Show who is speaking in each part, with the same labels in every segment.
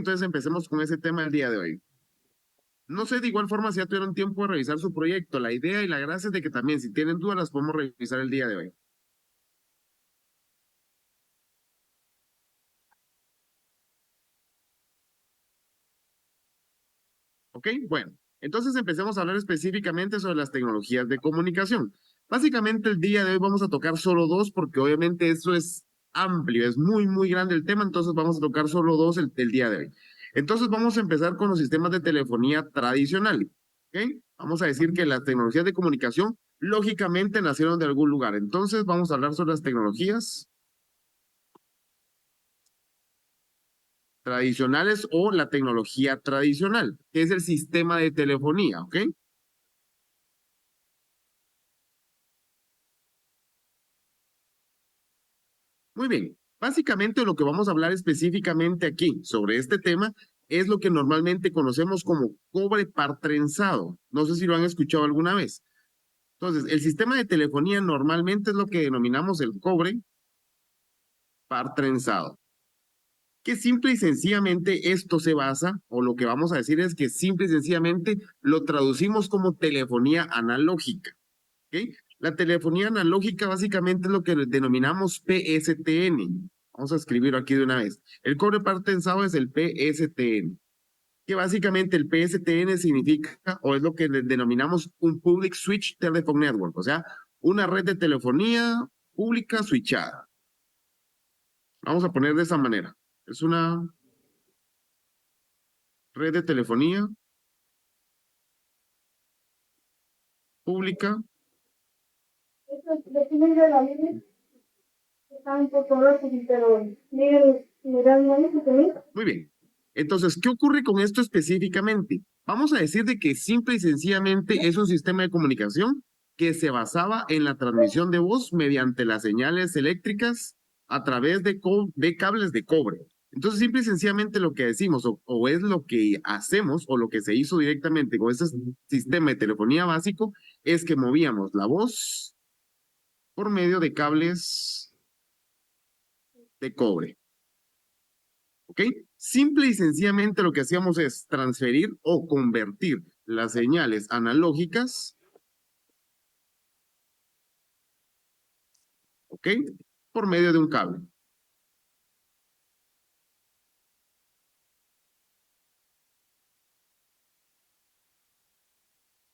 Speaker 1: entonces empecemos con ese tema el día de hoy. No sé de igual forma si ya tuvieron tiempo de revisar su proyecto. La idea y la gracia es de que también, si tienen dudas, las podemos revisar el día de hoy. ¿Ok? Bueno, entonces empecemos a hablar específicamente sobre las tecnologías de comunicación. Básicamente el día de hoy vamos a tocar solo dos porque obviamente eso es amplio, es muy, muy grande el tema, entonces vamos a tocar solo dos el día de hoy. Entonces vamos a empezar con los sistemas de telefonía tradicional. ¿Ok? Vamos a decir que las tecnologías de comunicación lógicamente nacieron de algún lugar. Entonces vamos a hablar sobre las tecnologías tradicionales o la tecnología tradicional, que es el sistema de telefonía, ¿ok? Muy bien. Básicamente lo que vamos a hablar específicamente aquí sobre este tema es lo que normalmente conocemos como cobre par trenzado. No sé si lo han escuchado alguna vez. Entonces, el sistema de telefonía normalmente es lo que denominamos el cobre par trenzado. Que simple y sencillamente esto se basa, o lo que vamos a decir es que simple y sencillamente lo traducimos como telefonía analógica. ¿Ok? La telefonía analógica básicamente es lo que denominamos PSTN. Vamos a escribirlo aquí de una vez. El cobre par tensado es el PSTN, que básicamente el PSTN significa, o es lo que denominamos un Public Switch Telephone Network, o sea, una red de telefonía pública switchada. Vamos a poner de esa manera. Es una red de telefonía pública. Muy bien. Entonces, ¿qué ocurre con esto específicamente? Vamos a decir de que simple y sencillamente es un sistema de comunicación que se basaba en la transmisión de voz mediante las señales eléctricas a través de cables de cobre. Entonces, simple y sencillamente lo que decimos, o es lo que hacemos, o lo que se hizo directamente con este sistema de telefonía básico, es que movíamos la voz por medio de cables de cobre. ¿Ok? Simple y sencillamente lo que hacíamos es transferir o convertir las señales analógicas, ¿ok? Por medio de un cable.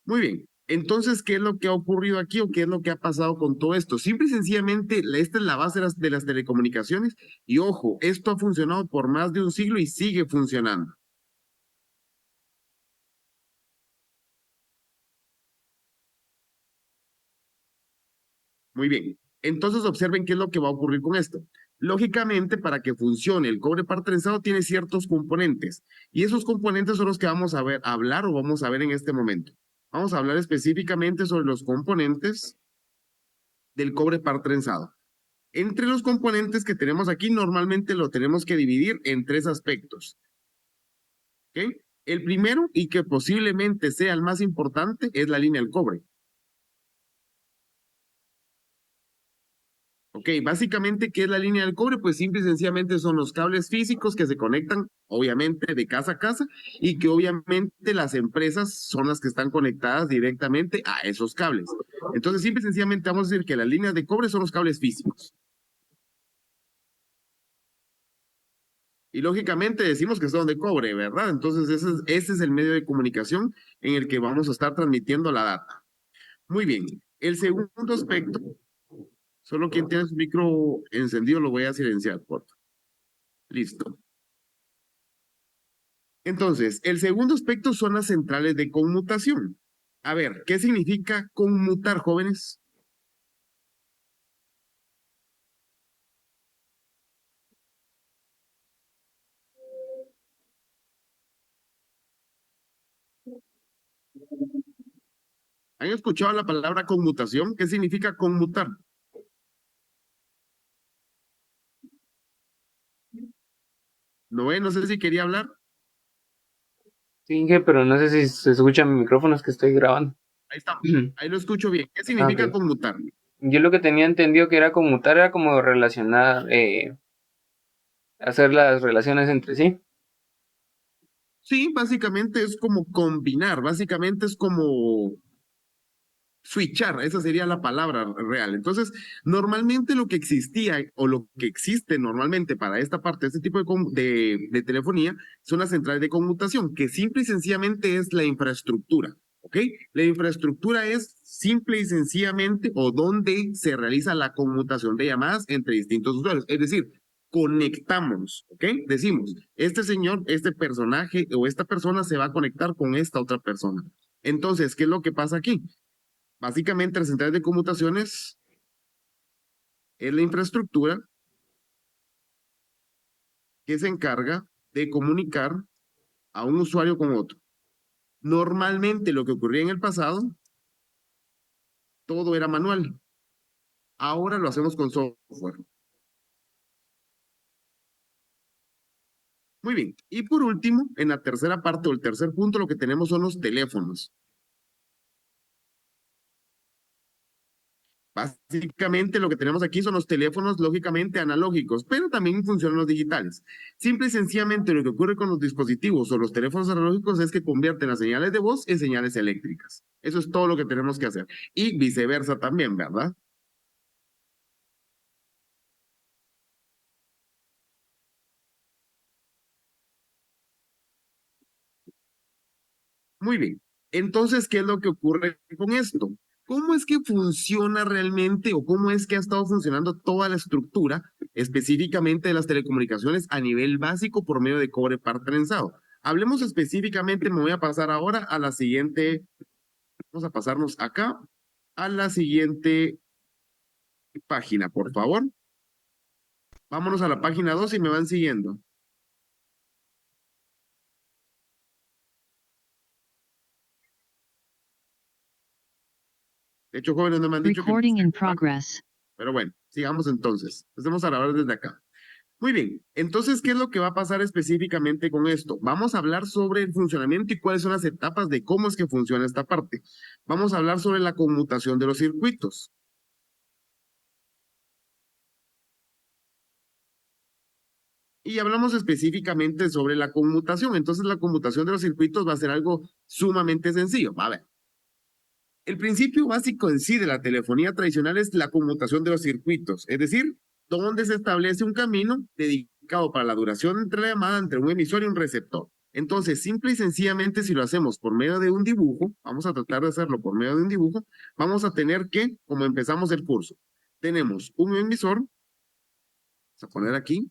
Speaker 1: Muy bien. Entonces, ¿qué es lo que ha ocurrido aquí o qué es lo que ha pasado con todo esto? Simple y sencillamente, esta es la base de las telecomunicaciones y ojo, esto ha funcionado por más de un siglo y sigue funcionando. Muy bien. Entonces observen qué es lo que va a ocurrir con esto. Lógicamente, para que funcione el cobre par trenzado tiene ciertos componentes y esos componentes son los que vamos a ver, hablar o vamos a ver en este momento. Vamos a hablar específicamente sobre los componentes del cobre par trenzado. Entre los componentes que tenemos aquí, normalmente lo tenemos que dividir en tres aspectos. ¿Ok? El primero, y que posiblemente sea el más importante, es la línea del cobre. Ok, básicamente, ¿qué es la línea del cobre? Pues simple y sencillamente son los cables físicos que se conectan, obviamente, de casa a casa y que obviamente las empresas son las que están conectadas directamente a esos cables. Entonces, simple y sencillamente vamos a decir que las líneas de cobre son los cables físicos. Y lógicamente decimos que son de cobre, ¿verdad? Entonces, ese es el medio de comunicación en el que vamos a estar transmitiendo la data. Muy bien. El segundo aspecto, solo quien tiene su micro encendido lo voy a silenciar, por favor. Listo. Entonces, el segundo aspecto son las centrales de conmutación. A ver, ¿qué significa conmutar, jóvenes? ¿Han escuchado la palabra conmutación? ¿Qué significa conmutar? No sé si quería hablar.
Speaker 2: Sí, Inge, pero no sé si se escucha mi micrófono, es que estoy grabando.
Speaker 1: Ahí está. Ahí lo escucho bien. ¿Qué
Speaker 2: Ah,
Speaker 1: significa
Speaker 2: ok.
Speaker 1: conmutar?
Speaker 2: Yo lo que tenía entendido que era conmutar era como relacionar, hacer las relaciones entre sí.
Speaker 1: Sí, básicamente es como combinar, básicamente es como switchar, esa sería la palabra real. Entonces, normalmente lo que existía o lo que existe normalmente para esta parte, este tipo de telefonía, son las centrales de conmutación, que simple y sencillamente es la infraestructura. ¿Ok? La infraestructura es simple y sencillamente o donde se realiza la conmutación de llamadas entre distintos usuarios. Es decir, conectamos, ¿ok? Decimos, este señor, este personaje o esta persona se va a conectar con esta otra persona. Entonces, ¿qué es lo que pasa aquí? Básicamente, las centrales de conmutaciones es la infraestructura que se encarga de comunicar a un usuario con otro. Normalmente, lo que ocurría en el pasado, todo era manual. Ahora lo hacemos con software. Muy bien. Y por último, en la tercera parte o el tercer punto, lo que tenemos son los teléfonos. Básicamente lo que tenemos aquí son los teléfonos lógicamente analógicos, pero también funcionan los digitales. Simple y sencillamente lo que ocurre con los dispositivos o los teléfonos analógicos es que convierten las señales de voz en señales eléctricas. Eso es todo lo que tenemos que hacer. Y viceversa también, ¿verdad? Muy bien. Entonces, ¿qué es lo que ocurre con esto? ¿Cómo es que funciona realmente o cómo es que ha estado funcionando toda la estructura específicamente de las telecomunicaciones a nivel básico por medio de cobre par trenzado? Hablemos específicamente, me voy a pasar ahora a la siguiente, vamos a pasarnos acá a la siguiente página, por favor. Vámonos a la página 2 y me van siguiendo. De hecho, jóvenes no me han dicho que...
Speaker 3: Recording in progress.
Speaker 1: Pero bueno, sigamos entonces. Empecemos a grabar desde acá. Muy bien, entonces, ¿qué es lo que va a pasar específicamente con esto? Vamos a hablar sobre el funcionamiento y cuáles son las etapas de cómo es que funciona esta parte. Vamos a hablar sobre la conmutación de los circuitos. Y hablamos específicamente sobre la conmutación. Entonces, la conmutación de los circuitos va a ser algo sumamente sencillo. A ver, el principio básico en sí de la telefonía tradicional es la conmutación de los circuitos, es decir, donde se establece un camino dedicado para la duración entre la llamada entre un emisor y un receptor. Entonces, simple y sencillamente, si lo hacemos por medio de un dibujo, vamos a tratar de hacerlo por medio de un dibujo, vamos a tener que, como empezamos el curso, tenemos un emisor, vamos a poner aquí,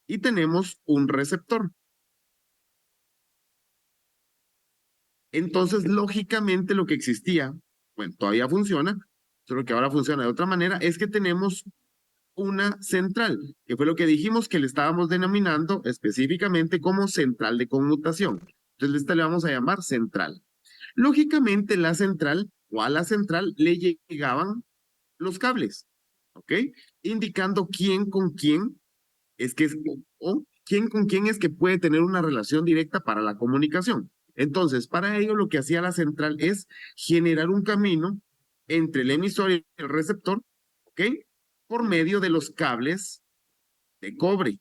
Speaker 1: y tenemos un receptor. Entonces, lógicamente, lo que existía, bueno, todavía funciona, solo que ahora funciona de otra manera, es que tenemos una central, que fue lo que dijimos que le estábamos denominando específicamente como central de conmutación. Entonces, esta le vamos a llamar central. Lógicamente, la central o a la central le llegaban los cables, ¿ok? Indicando quién con quién es que es, o quién con quién es que puede tener una relación directa para la comunicación. Entonces, para ello lo que hacía la central es generar un camino entre el emisor y el receptor, ¿ok? Por medio de los cables de cobre.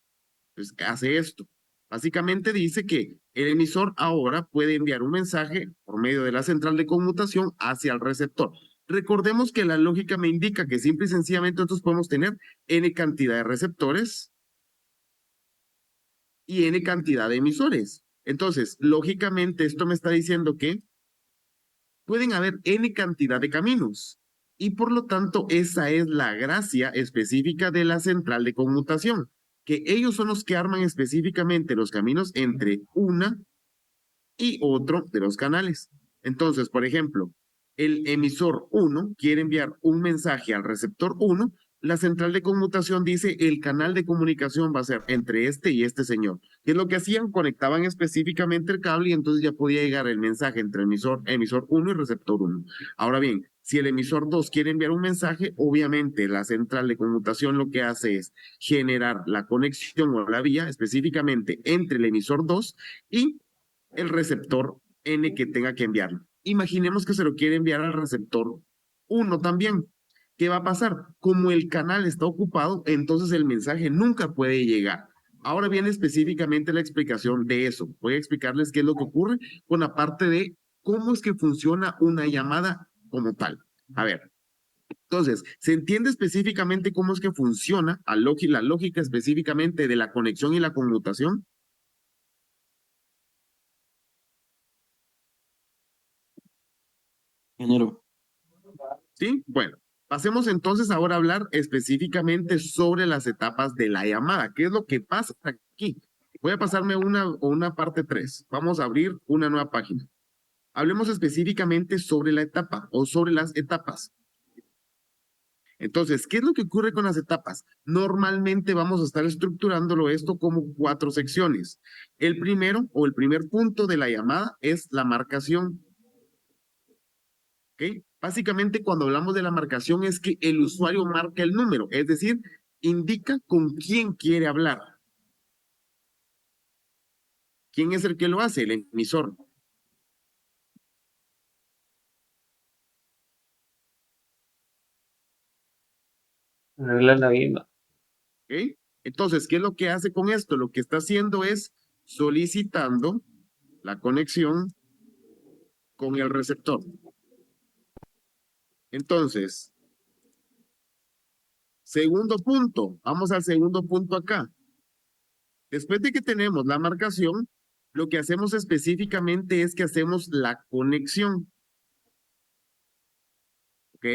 Speaker 1: Entonces, ¿qué hace esto? Básicamente dice que el emisor ahora puede enviar un mensaje por medio de la central de conmutación hacia el receptor. Recordemos que la lógica me indica que simple y sencillamente nosotros podemos tener n cantidad de receptores y n cantidad de emisores. Entonces, lógicamente, esto me está diciendo que pueden haber n cantidad de caminos. Y por lo tanto, esa es la gracia específica de la central de conmutación, que ellos son los que arman específicamente los caminos entre una y otro de los canales. Entonces, por ejemplo, el emisor 1 quiere enviar un mensaje al receptor 1, la central de conmutación dice el canal de comunicación va a ser entre este y este señor. ¿Qué es lo que hacían? Conectaban específicamente el cable y entonces ya podía llegar el mensaje entre emisor 1 y receptor 1. Ahora bien, si el emisor 2 quiere enviar un mensaje, obviamente la central de conmutación lo que hace es generar la conexión o la vía específicamente entre el emisor 2 y el receptor N que tenga que enviarlo. Imaginemos que se lo quiere enviar al receptor 1 también. ¿Qué va a pasar? Como el canal está ocupado, entonces el mensaje nunca puede llegar. Ahora viene específicamente la explicación de eso. Voy a explicarles qué es lo que ocurre con la parte de cómo es que funciona una llamada como tal. A ver, entonces, ¿se entiende específicamente cómo es que funciona la lógica específicamente de la conexión y la conmutación?
Speaker 3: Ingeniero.
Speaker 1: ¿Sí? Bueno, pasemos entonces ahora a hablar específicamente sobre las etapas de la llamada. ¿Qué es lo que pasa aquí? Voy a pasarme una parte 3. Vamos a abrir una nueva página. Hablemos específicamente sobre la etapa o sobre las etapas. Entonces, ¿qué es lo que ocurre con las etapas? Normalmente vamos a estar estructurándolo esto como 4 secciones. El primero o el primer punto de la llamada es la marcación. ¿Ok? Básicamente, cuando hablamos de la marcación es que el usuario marca el número, es decir, indica con quién quiere hablar. ¿Quién es el que lo hace? El emisor.
Speaker 2: Arregla la guimba.
Speaker 1: ¿Ok? Entonces, ¿qué es lo que hace con esto? Lo que está haciendo es solicitando la conexión con el receptor. Entonces, segundo punto, vamos al segundo punto acá. Después de que tenemos la marcación, lo que hacemos específicamente es que hacemos la conexión. ¿Ok?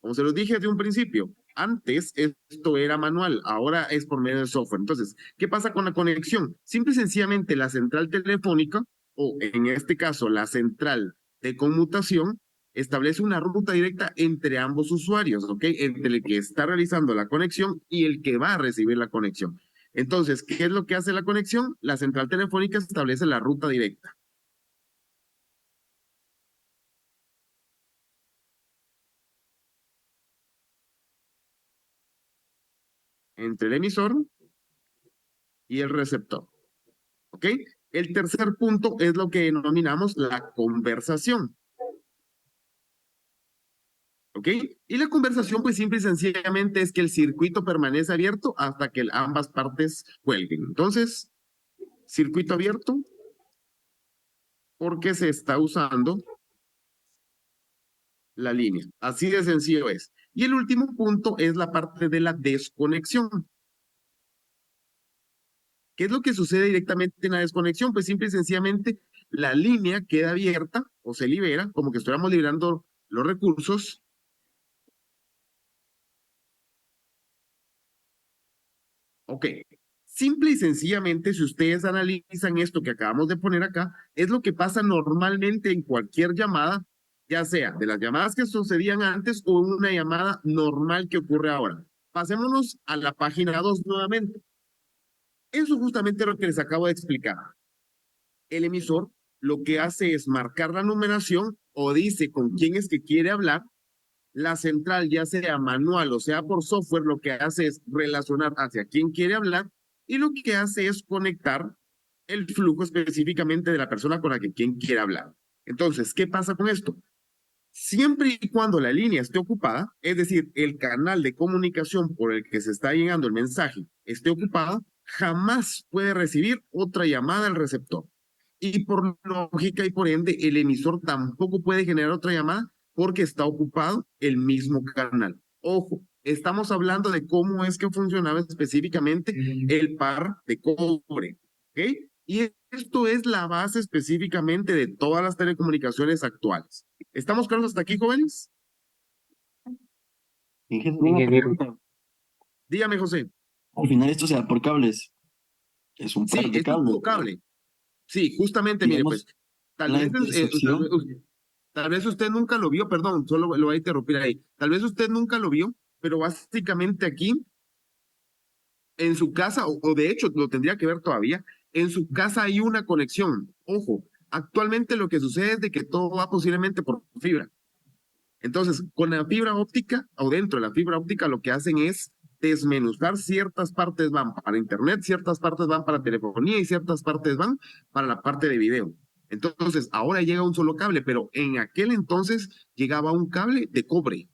Speaker 1: Como se los dije desde un principio, antes esto era manual, ahora es por medio de software. Entonces, ¿qué pasa con la conexión? Simple y sencillamente la central telefónica, o en este caso la central de conmutación, establece una ruta directa entre ambos usuarios, ¿ok? Entre el que está realizando la conexión y el que va a recibir la conexión. Entonces, ¿qué es lo que hace la conexión? La central telefónica establece la ruta directa entre el emisor y el receptor. ¿Ok? El tercer punto es lo que denominamos la conversación. ¿Ok? Y la conversación, pues simple y sencillamente es que el circuito permanece abierto hasta que ambas partes cuelguen. Entonces, circuito abierto porque se está usando la línea. Así de sencillo es. Y el último punto es la parte de la desconexión. ¿Qué es lo que sucede directamente en la desconexión? Pues simple y sencillamente la línea queda abierta o se libera, como que estuviéramos liberando los recursos. Ok, simple y sencillamente, si ustedes analizan esto que acabamos de poner acá, es lo que pasa normalmente en cualquier llamada, ya sea de las llamadas que sucedían antes o una llamada normal que ocurre ahora. Pasémonos a la página 2 nuevamente. Eso justamente es lo que les acabo de explicar. El emisor lo que hace es marcar la numeración o dice con quién es que quiere hablar. La central, ya sea manual o sea por software, lo que hace es relacionar hacia quién quiere hablar y lo que hace es conectar el flujo específicamente de la persona con la que quien quiere hablar. Entonces, ¿qué pasa con esto? Siempre y cuando la línea esté ocupada, es decir, el canal de comunicación por el que se está llegando el mensaje esté ocupado, jamás puede recibir otra llamada al receptor. Y por lógica y por ende, el emisor tampoco puede generar otra llamada porque está ocupado el mismo canal. Ojo, estamos hablando de cómo es que funcionaba específicamente el par de cobre. ¿Ok? Y esto es la base específicamente de todas las telecomunicaciones actuales. ¿Estamos claros hasta aquí, jóvenes?
Speaker 3: Ingeniero, una
Speaker 2: Ingeniero.
Speaker 3: pregunta.
Speaker 1: Dígame, José.
Speaker 3: Al final esto se da por cables. Es un par
Speaker 1: Sí,
Speaker 3: de
Speaker 1: esto es
Speaker 3: cables.
Speaker 1: por cable. Sí, justamente, mire, pues,
Speaker 3: Digamos,
Speaker 1: tal
Speaker 3: la
Speaker 1: vez,
Speaker 3: intersección.
Speaker 1: tal vez usted nunca lo vio, perdón, solo lo voy a interrumpir ahí. Tal vez usted nunca lo vio, pero básicamente aquí, en su casa, o de hecho lo tendría que ver todavía, en su casa hay una conexión. Ojo, actualmente lo que sucede es de que todo va posiblemente por fibra. Entonces, con la fibra óptica o dentro de la fibra óptica, lo que hacen es desmenuzar ciertas partes van para internet, ciertas partes van para telefonía y ciertas partes van para la parte de video. Entonces, ahora llega un solo cable, pero en aquel entonces llegaba un cable de cobre.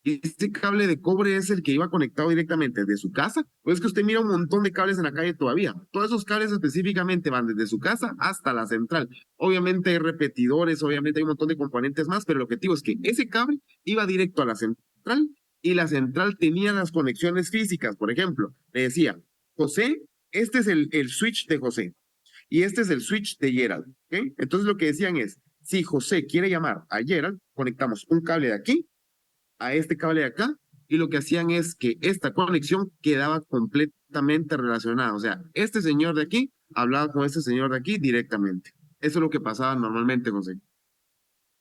Speaker 1: Y ese cable de cobre es el que iba conectado directamente desde su casa. Pues es que usted mira un montón de cables en la calle todavía. Todos esos cables específicamente van desde su casa hasta la central. Obviamente hay repetidores, obviamente hay un montón de componentes más, pero el objetivo es que ese cable iba directo a la central y la central tenía las conexiones físicas. Por ejemplo, le decía, José, este es el switch de José y este es el switch de Gerald. ¿Okay? Entonces lo que decían es, si José quiere llamar a Gerald, conectamos un cable de aquí a este cable de acá y lo que hacían es que esta conexión quedaba completamente relacionada. O sea, este señor de aquí hablaba con este señor de aquí directamente. Eso es lo que pasaba normalmente, José.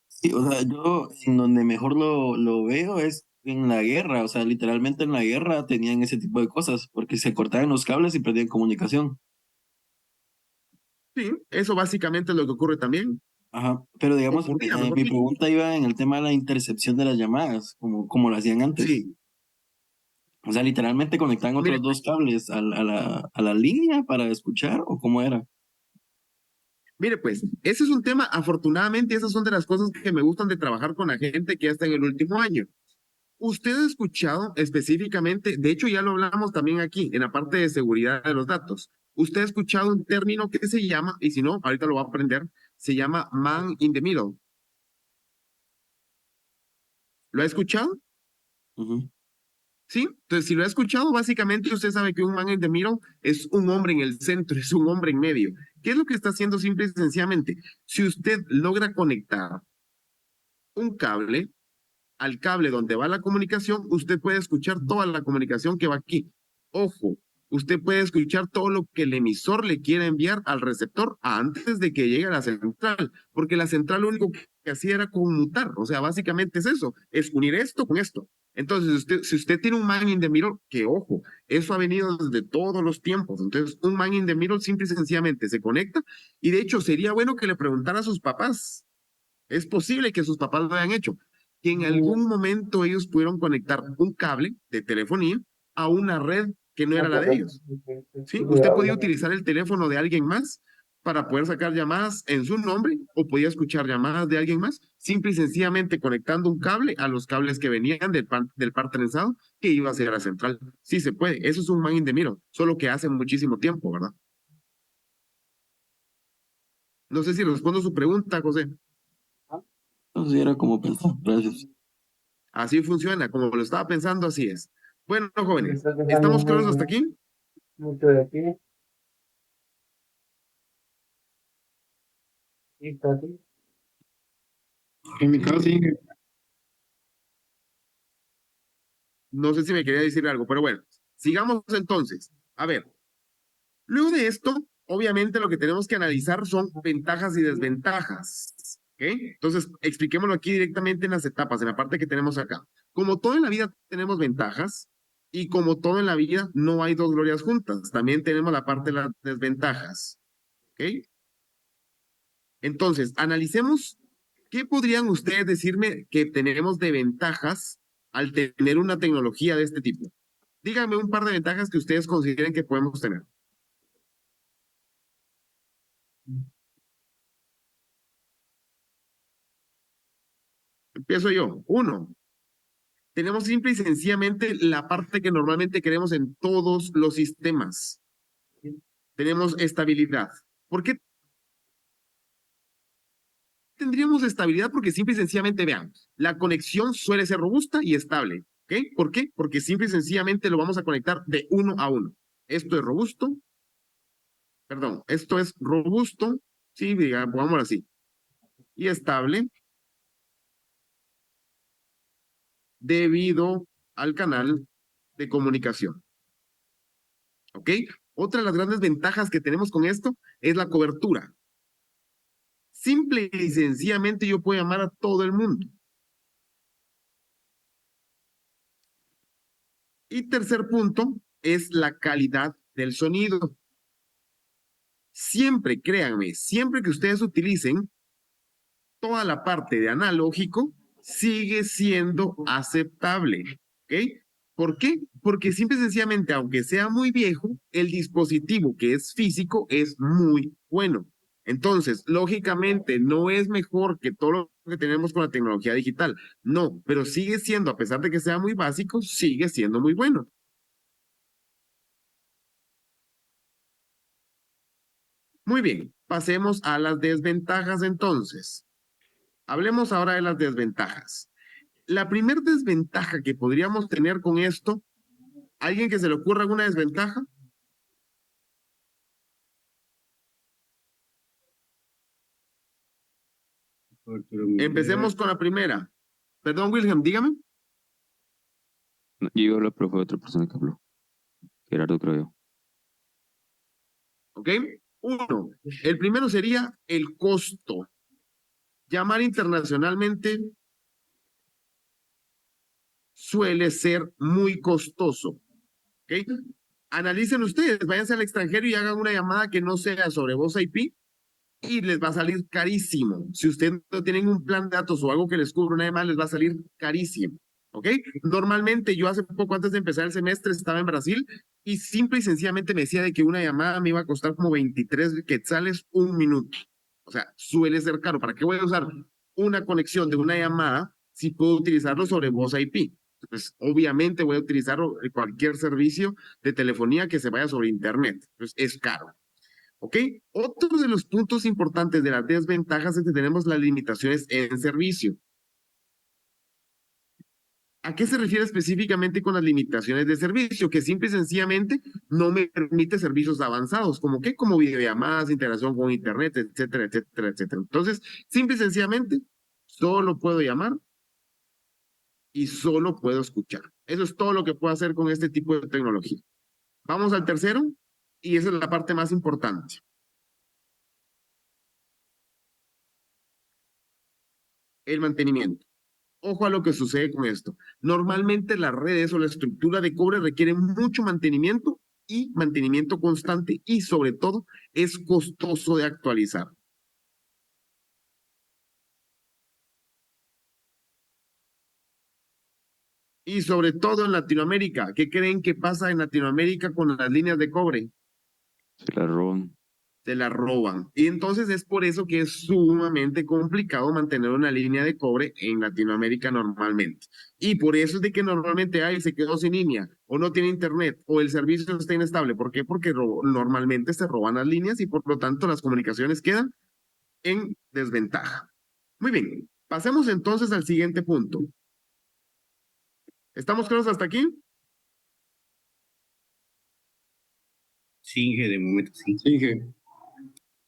Speaker 3: Sí, o sea, yo en donde mejor lo veo es en la guerra, o sea, literalmente en la guerra tenían ese tipo de cosas, porque se cortaban los cables y perdían comunicación.
Speaker 1: Sí, eso básicamente es lo que ocurre también.
Speaker 3: Ajá, pero digamos,
Speaker 1: Ocurría, mejor
Speaker 3: mi
Speaker 1: dicho.
Speaker 3: pregunta iba en el tema de la intercepción de las llamadas, como lo hacían antes.
Speaker 1: Sí,
Speaker 3: O sea, literalmente conectaban
Speaker 1: mire,
Speaker 3: otros dos cables a la línea para escuchar, ¿o cómo era?
Speaker 1: mire, pues, ese es un tema, afortunadamente, esas son de las cosas que me gustan de trabajar con la gente que ya está en el último año. Usted ha escuchado específicamente, de hecho ya lo hablamos también aquí, en la parte de seguridad de los datos. Usted ha escuchado un término que se llama, y si no, ahorita lo va a aprender, se llama man in the middle. ¿Lo ha escuchado?
Speaker 3: Ujú.
Speaker 1: Sí. Entonces, si lo ha escuchado, básicamente usted sabe que un man in the middle es un hombre en el centro, es un hombre en medio. ¿Qué es lo que está haciendo simple y sencillamente? Si usted logra conectar un cable al cable donde va la comunicación, usted puede escuchar toda la comunicación que va aquí. Ojo, usted puede escuchar todo lo que el emisor le quiere enviar al receptor antes de que llegue a la central, porque la central lo único que hacía era conmutar, o sea, básicamente es eso, es unir esto con esto. Entonces, si usted tiene un man in the middle, que ojo, eso ha venido desde todos los tiempos. Entonces, un man in the middle simple y sencillamente se conecta y de hecho sería bueno que le preguntara a sus papás. Es posible que sus papás lo hayan hecho, que en algún momento ellos pudieron conectar un cable de telefonía a una red que no era la de ellos. ¿Sí? Usted podía utilizar el teléfono de alguien más para poder sacar llamadas en su nombre o podía escuchar llamadas de alguien más, simple y sencillamente conectando un cable a los cables que venían del par trenzado que iba hacia la central. Sí se puede, eso es un man in the middle, solo que hace muchísimo tiempo, ¿verdad? No sé si respondo su pregunta, José.
Speaker 3: Entonces era como pensar, gracias.
Speaker 1: Así funciona, como lo estaba pensando, así es. Bueno,
Speaker 2: Me
Speaker 1: jóvenes,
Speaker 2: estás dejando
Speaker 1: ¿estamos claros
Speaker 2: muy,
Speaker 1: hasta aquí?
Speaker 2: mucho de ti. Sí, Tati.
Speaker 4: En mi caso, sí,
Speaker 1: No sé si me quería decir algo, pero bueno, sigamos entonces. A ver, luego de esto, obviamente lo que tenemos que analizar son ventajas y desventajas. ¿Ok? Entonces, expliquémoslo aquí directamente en las etapas, en la parte que tenemos acá. Como todo en la vida tenemos ventajas y como todo en la vida no hay dos glorias juntas. También tenemos la parte de las desventajas. ¿Ok? Entonces, analicemos qué podrían ustedes decirme que tenemos de ventajas al tener una tecnología de este tipo. Díganme un par de ventajas que ustedes consideren que podemos tener. Empiezo yo. Uno, tenemos simple y sencillamente la parte que normalmente queremos en todos los sistemas. Tenemos estabilidad. ¿Por qué tendríamos estabilidad? Porque simple y sencillamente, vean, la conexión suele ser robusta y estable. ¿Ok? ¿Por qué? Porque simple y sencillamente lo vamos a conectar de uno a uno. Esto es robusto, perdón, esto es robusto, sí, digamos, pongámoslo así, y estable debido al canal de comunicación. ¿Ok? Otra de las grandes ventajas que tenemos con esto es la cobertura. Simple y sencillamente yo puedo llamar a todo el mundo. Y tercer punto es la calidad del sonido. Siempre, créanme, siempre que ustedes utilicen toda la parte de analógico, sigue siendo aceptable. ¿Ok? ¿Por qué? Porque simple y sencillamente, aunque sea muy viejo, el dispositivo que es físico es muy bueno. Entonces, lógicamente, no es mejor que todo lo que tenemos con la tecnología digital. No, pero sigue siendo, a pesar de que sea muy básico, sigue siendo muy bueno. Muy bien, pasemos a las desventajas entonces. Hablemos ahora de las desventajas. La primera desventaja que podríamos tener con esto, ¿alguien que se le ocurra alguna desventaja? Empecemos con la primera. Perdón, Wilhelm, dígame.
Speaker 5: No, yo iba a hablar, pero fue otra persona que habló. Gerardo, creo yo.
Speaker 1: ¿Ok? Uno, el primero sería el costo. Llamar internacionalmente suele ser muy costoso. ¿Ok? Analicen ustedes, váyanse al extranjero y hagan una llamada que no sea sobre voz IP y les va a salir carísimo. Si ustedes no tienen un plan de datos o algo que les cubra una llamada, les va a salir carísimo. ¿Ok? Normalmente yo hace poco antes de empezar el semestre estaba en Brasil y simple y sencillamente me decía de que una llamada me iba a costar como 23 quetzales un minuto. O sea, suele ser caro. ¿Para qué voy a usar una conexión de una llamada si puedo utilizarlo sobre voz IP? Pues obviamente voy a utilizar cualquier servicio de telefonía que se vaya sobre internet. Entonces es caro. ¿Ok? Otro de los puntos importantes de las desventajas es que tenemos las limitaciones en servicio. ¿A qué se refiere específicamente con las limitaciones de servicio? Que simple y sencillamente no me permite servicios avanzados, como que como videollamadas, integración con internet, etcétera, etcétera, etcétera. Entonces, simple y sencillamente, solo puedo llamar y solo puedo escuchar. Eso es todo lo que puedo hacer con este tipo de tecnología. Vamos al tercero, y esa es la parte más importante. El mantenimiento. Ojo a lo que sucede con esto. Normalmente las redes o la estructura de cobre requieren mucho mantenimiento y mantenimiento constante y sobre todo es costoso de actualizar. Y sobre todo en Latinoamérica. ¿Qué creen que pasa en Latinoamérica con las líneas de cobre?
Speaker 5: Se la roban.
Speaker 1: Se la roban. Y entonces es por eso que es sumamente complicado mantener una línea de cobre en Latinoamérica normalmente. Y por eso es de que normalmente hay se quedó sin línea, o no tiene internet, o el servicio está inestable. ¿Por qué? Porque normalmente se roban las líneas y por lo tanto las comunicaciones quedan en desventaja. Muy bien, pasemos entonces al siguiente punto. ¿Estamos claros hasta aquí?
Speaker 4: Sí, Inge, de momento sí. Sí, Inge.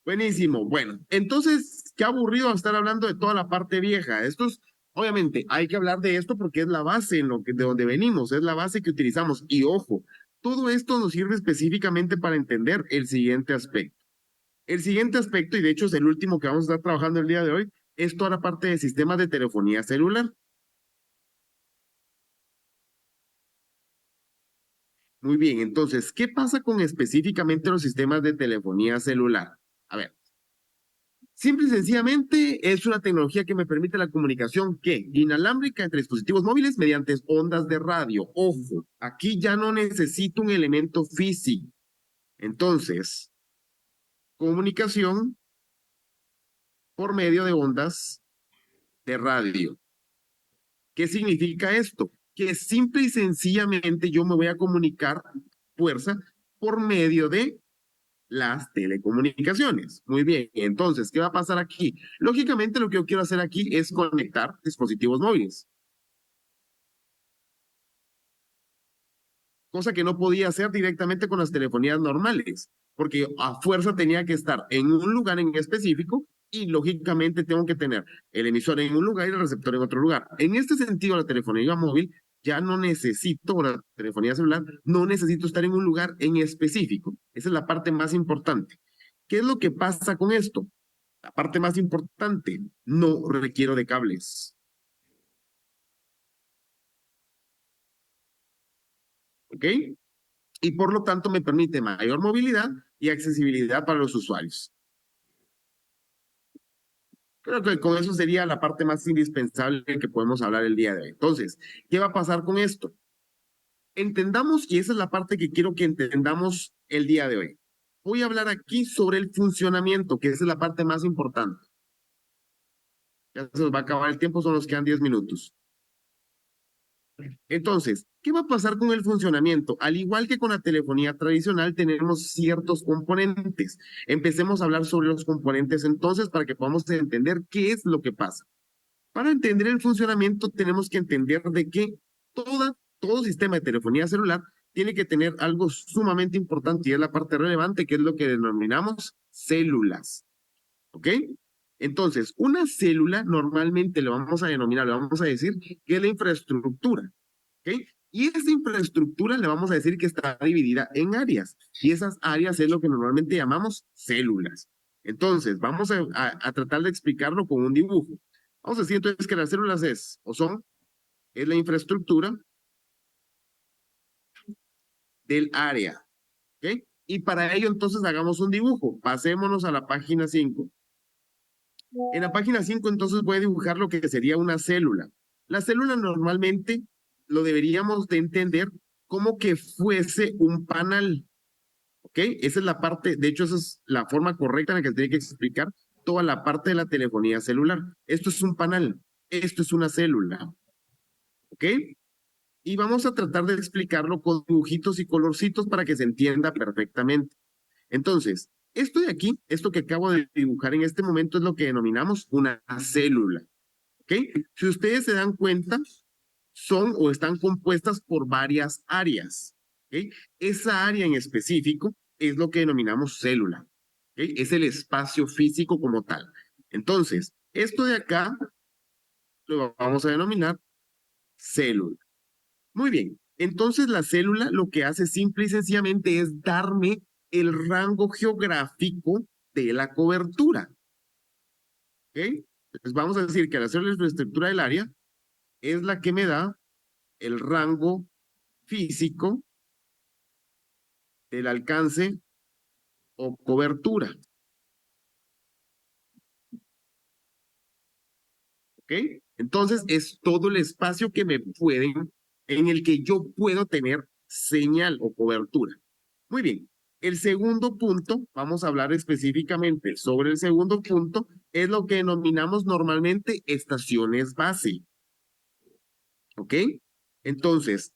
Speaker 1: Buenísimo. Bueno, entonces, qué aburrido estar hablando de toda la parte vieja. Esto es, obviamente, hay que hablar de esto porque es la base en lo que, de donde venimos, es la base que utilizamos. Y ojo, todo esto nos sirve específicamente para entender el siguiente aspecto. El siguiente aspecto, y de hecho es el último que vamos a estar trabajando el día de hoy, es toda la parte de sistemas de telefonía celular. Muy bien, entonces, ¿qué pasa con específicamente los sistemas de telefonía celular? A ver, simple y sencillamente es una tecnología que me permite la comunicación que inalámbrica entre dispositivos móviles mediante ondas de radio. Ojo, aquí ya no necesito un elemento físico. Entonces, comunicación por medio de ondas de radio. ¿Qué significa esto? Que simple y sencillamente yo me voy a comunicar fuerza por medio de las telecomunicaciones. Muy bien, entonces, ¿qué va a pasar aquí? Lógicamente, lo que yo quiero hacer aquí es conectar dispositivos móviles, cosa que no podía hacer directamente con las telefonías normales, porque a fuerza tenía que estar en un lugar en específico y lógicamente tengo que tener el emisor en un lugar y el receptor en otro lugar. En este sentido, la telefonía móvil ya no necesito, o la telefonía celular, no necesito estar en un lugar en específico. Esa es la parte más importante. ¿Qué es lo que pasa con esto? La parte más importante, no requiero de cables. ¿Ok? Y por lo tanto me permite mayor movilidad y accesibilidad para los usuarios. Creo que con eso sería la parte más indispensable que podemos hablar el día de hoy. Entonces, ¿qué va a pasar con esto? Entendamos, y esa es la parte que quiero que entendamos el día de hoy. Voy a hablar aquí sobre el funcionamiento, que esa es la parte más importante. Ya se nos va a acabar el tiempo, solo nos quedan 10 minutos. Entonces, ¿qué va a pasar con el funcionamiento? Al igual que con la telefonía tradicional, tenemos ciertos componentes. Empecemos a hablar sobre los componentes entonces para que podamos entender qué es lo que pasa. Para entender el funcionamiento, tenemos que entender de que todo sistema de telefonía celular tiene que tener algo sumamente importante y es la parte relevante, que es lo que denominamos células. ¿Ok? Entonces, una célula normalmente le vamos a denominar, le vamos a decir que es la infraestructura. ¿Ok? Y esa infraestructura le vamos a decir que está dividida en áreas. Y esas áreas es lo que normalmente llamamos células. Entonces, vamos a tratar de explicarlo con un dibujo. Vamos a decir entonces que las células es la infraestructura del área. ¿Ok? Y para ello entonces hagamos un dibujo. Pasémonos a la página 5. En la página 5 entonces voy a dibujar lo que sería una célula. La célula normalmente lo deberíamos de entender como que fuese un panel. ¿Ok? Esa es la parte, de hecho esa es la forma correcta en la que se tiene que explicar toda la parte de la telefonía celular. Esto es un panel, esto es una célula. ¿Ok? Y vamos a tratar de explicarlo con dibujitos y colorcitos para que se entienda perfectamente. Entonces, esto de aquí, esto que acabo de dibujar en este momento es lo que denominamos una célula. ¿Ok? Si ustedes se dan cuenta, son o están compuestas por varias áreas. ¿Ok? Esa área en específico es lo que denominamos célula. ¿Ok? Es el espacio físico como tal. Entonces, esto de acá lo vamos a denominar célula. Muy bien. Entonces, la célula lo que hace simple y sencillamente es darme el rango geográfico de la cobertura. ¿Ok? Entonces, vamos a decir que la célula es la estructura del área, es la que me da el rango físico del alcance o cobertura. ¿Ok? Entonces es todo el espacio que me pueden, en el que yo puedo tener señal o cobertura. Muy bien. El segundo punto, vamos a hablar específicamente sobre el segundo punto, es lo que denominamos normalmente estaciones base. ¿Ok? Entonces,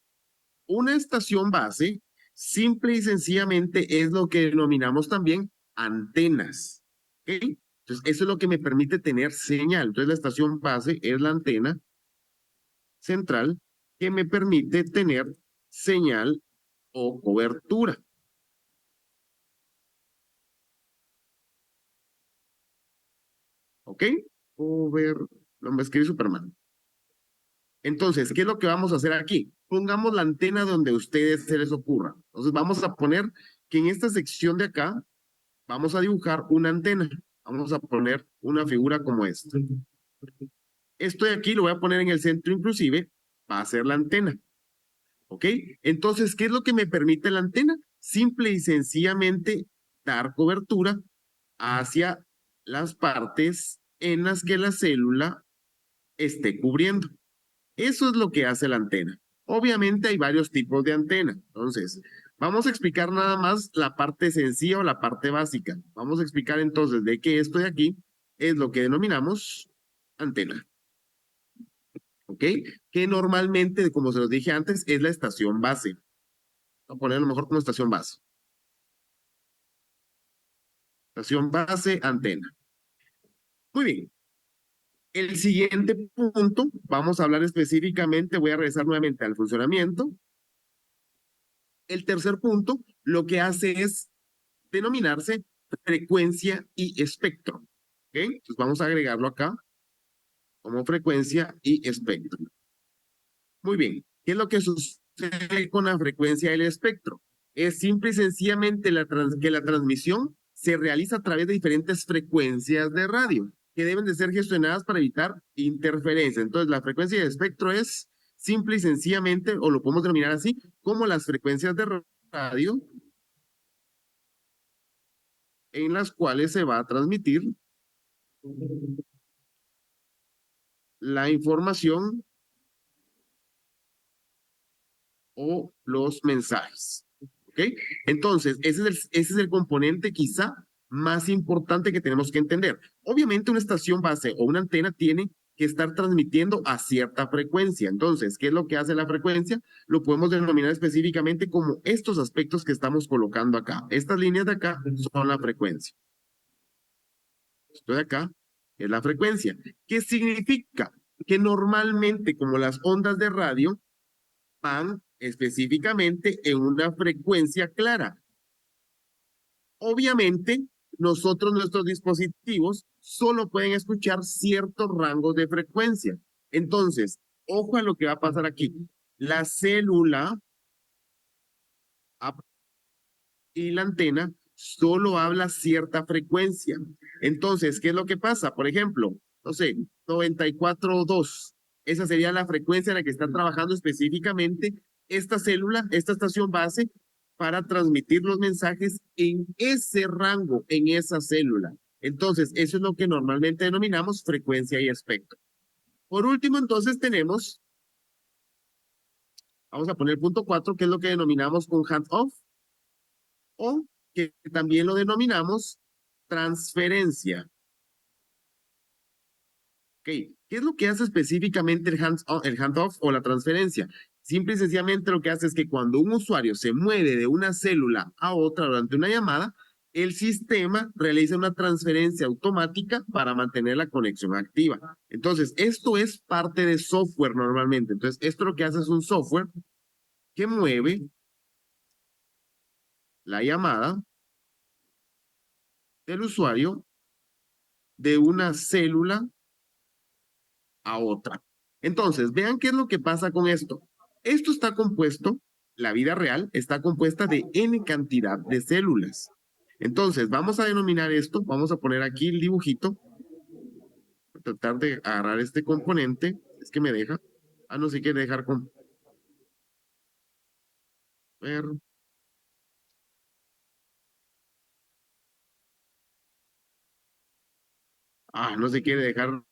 Speaker 1: una estación base, simple y sencillamente, es lo que denominamos también antenas. ¿Ok? Entonces, eso es lo que me permite tener señal. Entonces, la estación base es la antena central que me permite tener señal o cobertura. ¿Ok? No me escribe Superman. Entonces, ¿qué es lo que vamos a hacer aquí? Pongamos la antena donde a ustedes se les ocurra. Entonces, vamos a poner que en esta sección de acá vamos a dibujar una antena. Vamos a poner una figura como esta. Esto de aquí lo voy a poner en el centro inclusive, va a ser la antena. ¿Ok? Entonces, ¿qué es lo que me permite la antena? Simple y sencillamente dar cobertura hacia las partes en las que la célula esté cubriendo. Eso es lo que hace la antena. Obviamente hay varios tipos de antena. Entonces, vamos a explicar nada más la parte sencilla o la parte básica. Vamos a explicar entonces de que esto de aquí es lo que denominamos antena. ¿Ok? Que normalmente, como se los dije antes, es la estación base. Voy a ponerlo mejor como estación base. Estación base, antena. Muy bien. El siguiente punto, vamos a hablar específicamente, voy a regresar nuevamente al funcionamiento. El tercer punto, lo que hace es denominarse frecuencia y espectro. ¿Ok? Entonces vamos a agregarlo acá como frecuencia y espectro. Muy bien. ¿Qué es lo que sucede con la frecuencia y el espectro? Es simple y sencillamente que la transmisión se realiza a través de diferentes frecuencias de radio que deben de ser gestionadas para evitar interferencia. Entonces, la frecuencia y el espectro es simple y sencillamente, o lo podemos denominar así, como las frecuencias de radio en las cuales se va a transmitir la información o los mensajes. ¿Ok? ¿Ok? Entonces, ese es el componente quizá más importante que tenemos que entender. Obviamente una estación base o una antena tiene que estar transmitiendo a cierta frecuencia. Entonces, ¿qué es lo que hace la frecuencia? Lo podemos denominar específicamente como estos aspectos que estamos colocando acá. Estas líneas de acá son la frecuencia. Esto de acá es la frecuencia. ¿Qué significa? Que normalmente, como las ondas de radio, van específicamente en una frecuencia clara. Obviamente, nuestros dispositivos, solo pueden escuchar ciertos rangos de frecuencia. Entonces, ojo a lo que va a pasar aquí. La célula y la antena solo habla cierta frecuencia. Entonces, ¿qué es lo que pasa? Por ejemplo, no sé, 94.2. Esa sería la frecuencia en la que está trabajando específicamente esta célula, esta estación base, para transmitir los mensajes en ese rango, en esa célula. Entonces, eso es lo que normalmente denominamos frecuencia y espectro. Por último, entonces tenemos, vamos a poner el punto 4, que es lo que denominamos un hands-off, o que también lo denominamos transferencia. ¿Qué es lo que hace específicamente el hands-off o la transferencia? Simple y sencillamente lo que hace es que cuando un usuario se mueve de una célula a otra durante una llamada, el sistema realiza una transferencia automática para mantener la conexión activa. Entonces, esto es parte de software normalmente. Entonces, esto lo que hace es un software que mueve la llamada del usuario de una célula a otra. Entonces, vean qué es lo que pasa con esto. Esto está compuesto, la vida real está compuesta de n cantidad de células. Entonces, vamos a denominar esto, vamos a poner aquí el dibujito, tratar de agarrar este componente, es que me deja, no sé qué dejar con, ver, no se quiere dejar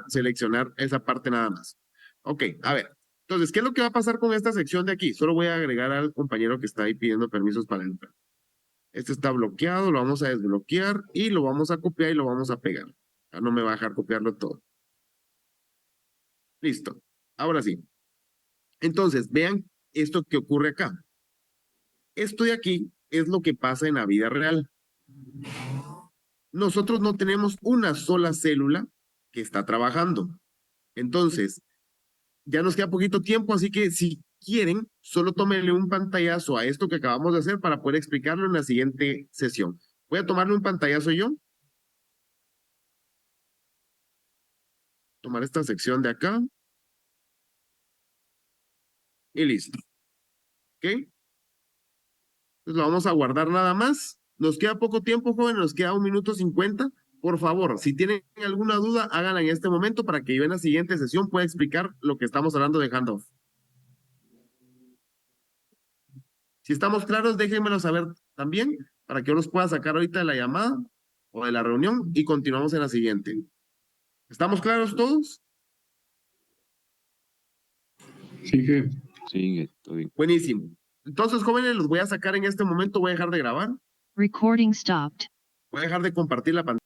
Speaker 1: seleccionar esa parte nada más. Ok, a ver. Entonces, ¿qué es lo que va a pasar con esta sección de aquí? Solo voy a agregar al compañero que está ahí pidiendo permisos para entrar. Este está bloqueado, lo vamos a desbloquear y lo vamos a copiar y lo vamos a pegar. Ya no me va a dejar copiarlo todo. Listo. Ahora sí. Entonces, vean esto que ocurre acá. Esto de aquí es lo que pasa en la vida real. Nosotros no tenemos una sola célula que está trabajando. Entonces, ya nos queda poquito tiempo, así que si quieren, solo tómenle un pantallazo a esto que acabamos de hacer para poder explicarlo en la siguiente sesión. Voy a tomarle un pantallazo yo. Tomar esta sección de acá. Y listo. ¿Ok? Entonces lo vamos a guardar nada más. Nos queda poco tiempo, joven, nos queda 1 minuto 50. Por favor, si tienen alguna duda, háganla en este momento para que yo en la siguiente sesión pueda explicar lo que estamos hablando de handoff. Si estamos claros, déjenmelo saber también para que yo los pueda sacar ahorita de la llamada o de la reunión y continuamos en la siguiente. ¿Estamos claros todos?
Speaker 4: Sí, jefe.
Speaker 5: Sí, todo bien.
Speaker 1: Buenísimo. Entonces, jóvenes, los voy a sacar en este momento. Voy a dejar de grabar.
Speaker 6: Recording stopped.
Speaker 1: Voy a dejar de compartir la pantalla.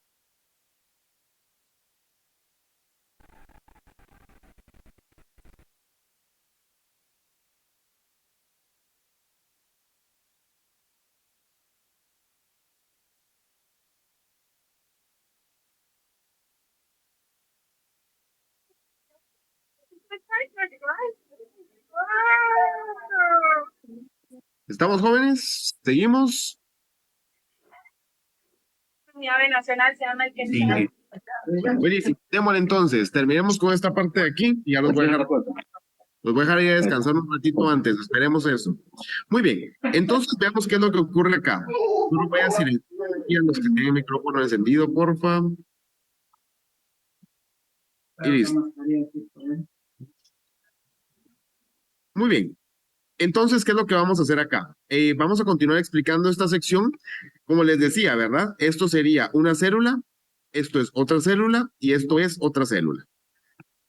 Speaker 1: ¿Estamos jóvenes? ¿Seguimos?
Speaker 7: Ave nacional se llama el que
Speaker 4: Sí,
Speaker 7: está.
Speaker 4: jefe.
Speaker 1: Buenísimo. Démosle entonces. Terminemos con esta parte de aquí y ya los voy a dejar ir a descansar un ratito antes. Esperemos eso. Muy bien. Entonces veamos qué es lo que ocurre acá. Solo voy a silenciar a los que tienen el micrófono encendido, porfa. Y listo. Muy bien. Entonces, ¿qué es lo que vamos a hacer acá? Vamos a continuar explicando esta sección. Como les decía, ¿verdad? Esto sería una célula, esto es otra célula y esto es otra célula.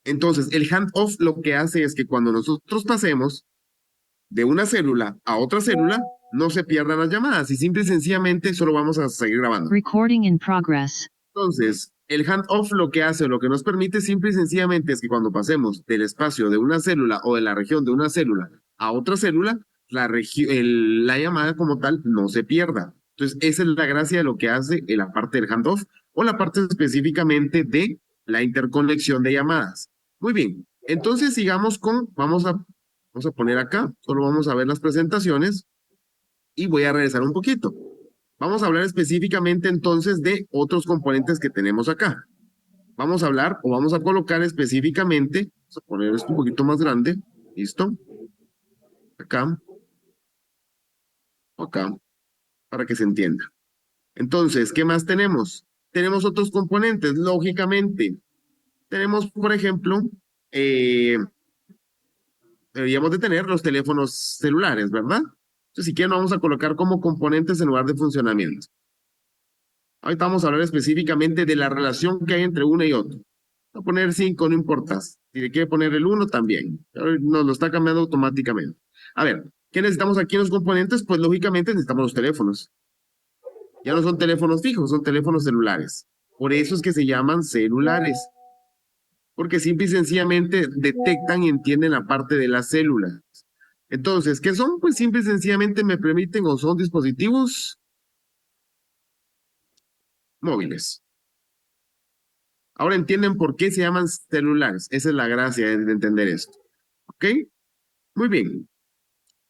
Speaker 1: Entonces, el handoff lo que hace es que cuando nosotros pasemos de una célula a otra célula, no se pierdan las llamadas y simple y sencillamente solo vamos a seguir grabando.
Speaker 6: Recording in progress.
Speaker 1: Entonces, el handoff lo que hace, lo que nos permite simple y sencillamente es que cuando pasemos del espacio de una célula o de la región de una célula a otra célula, la llamada como tal no se pierda. Entonces, esa es la gracia de lo que hace en la parte del handoff o la parte específicamente de la interconexión de llamadas. Muy bien, entonces sigamos con, vamos a poner acá, solo vamos a ver las presentaciones y voy a regresar un poquito. Vamos a hablar específicamente entonces de otros componentes que tenemos acá. Vamos a hablar o vamos a colocar específicamente, vamos a poner esto un poquito más grande, ¿listo? Acá, acá, para que se entienda. Entonces, ¿qué más tenemos? Tenemos otros componentes, lógicamente. Tenemos, por ejemplo, deberíamos de tener los teléfonos celulares, ¿verdad? Entonces, si quieren, vamos a colocar como componentes en lugar de funcionamiento. Ahorita vamos a hablar específicamente de la relación que hay entre una y otra. Voy a poner 5, no importa. Si le quiere poner el 1, también. Nos lo está cambiando automáticamente. A ver, ¿qué necesitamos aquí en los componentes? Pues lógicamente necesitamos los teléfonos. Ya no son teléfonos fijos, son teléfonos celulares. Por eso es que se llaman celulares. Porque simple y sencillamente detectan y entienden la parte de las células. Entonces, ¿qué son? Pues simple y sencillamente me permiten o son dispositivos móviles. Ahora entienden por qué se llaman celulares. Esa es la gracia de entender esto. ¿Ok? Muy bien.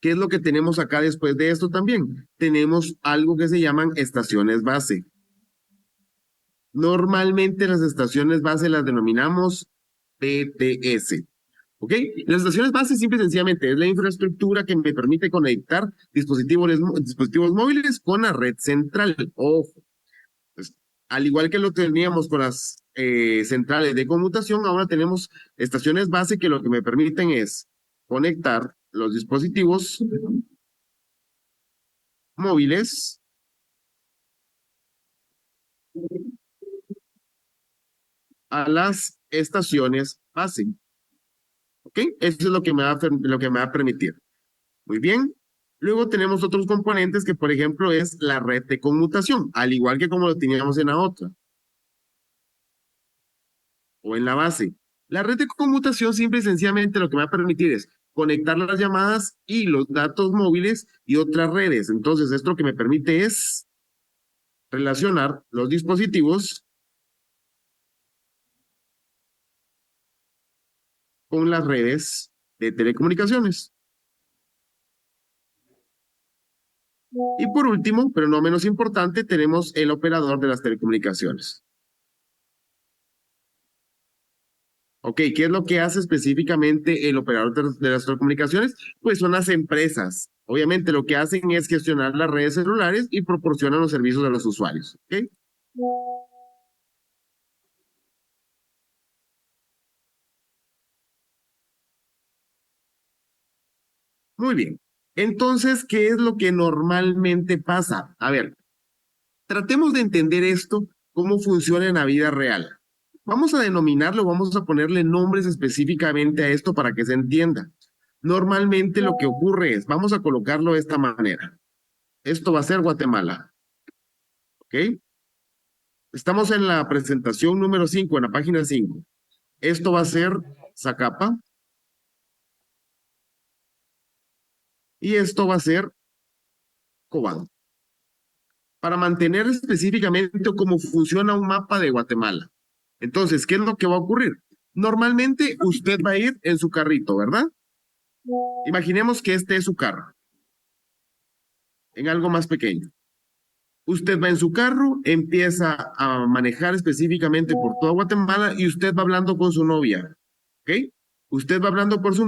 Speaker 1: ¿Qué es lo que tenemos acá después de esto también? Tenemos algo que se llaman estaciones base. Normalmente las estaciones base las denominamos BTS. ¿Ok? Las estaciones base simple y sencillamente es la infraestructura que me permite conectar dispositivos móviles con la red central. Ojo. Pues, al igual que lo teníamos con las centrales de conmutación, ahora tenemos estaciones base que lo que me permiten es conectar los dispositivos móviles a las estaciones base. ¿Ok? Eso es lo que me va a permitir. Muy bien. Luego tenemos otros componentes que, por ejemplo, es la red de conmutación, al igual que como lo teníamos en la otra. O en la base. La red de conmutación simple y sencillamente lo que me va a permitir es conectar las llamadas y los datos móviles y otras redes. Entonces, esto lo que me permite es relacionar los dispositivos con las redes de telecomunicaciones. Y por último, pero no menos importante, tenemos el operador de las telecomunicaciones. Ok, ¿qué es lo que hace específicamente el operador de las telecomunicaciones? Pues son las empresas. Obviamente lo que hacen es gestionar las redes celulares y proporcionan los servicios a los usuarios. ¿Ok? Muy bien. Entonces, ¿qué es lo que normalmente pasa? A ver, tratemos de entender esto, cómo funciona en la vida real. Vamos a denominarlo, vamos a ponerle nombres específicamente a esto para que se entienda. Normalmente lo que ocurre es, vamos a colocarlo de esta manera. Esto va a ser Guatemala. ¿Ok? Estamos en la presentación número 5, en la página 5. Esto va a ser Zacapa. Y esto va a ser Cobán. Para mantener específicamente cómo funciona un mapa de Guatemala. Entonces, ¿qué es lo que va a ocurrir? Normalmente usted va a ir en su carrito, ¿verdad? Imaginemos que este es su carro. En algo más pequeño. Usted va en su carro, empieza a manejar específicamente por toda Guatemala y usted va hablando con su novia. ¿Ok? Usted va hablando con su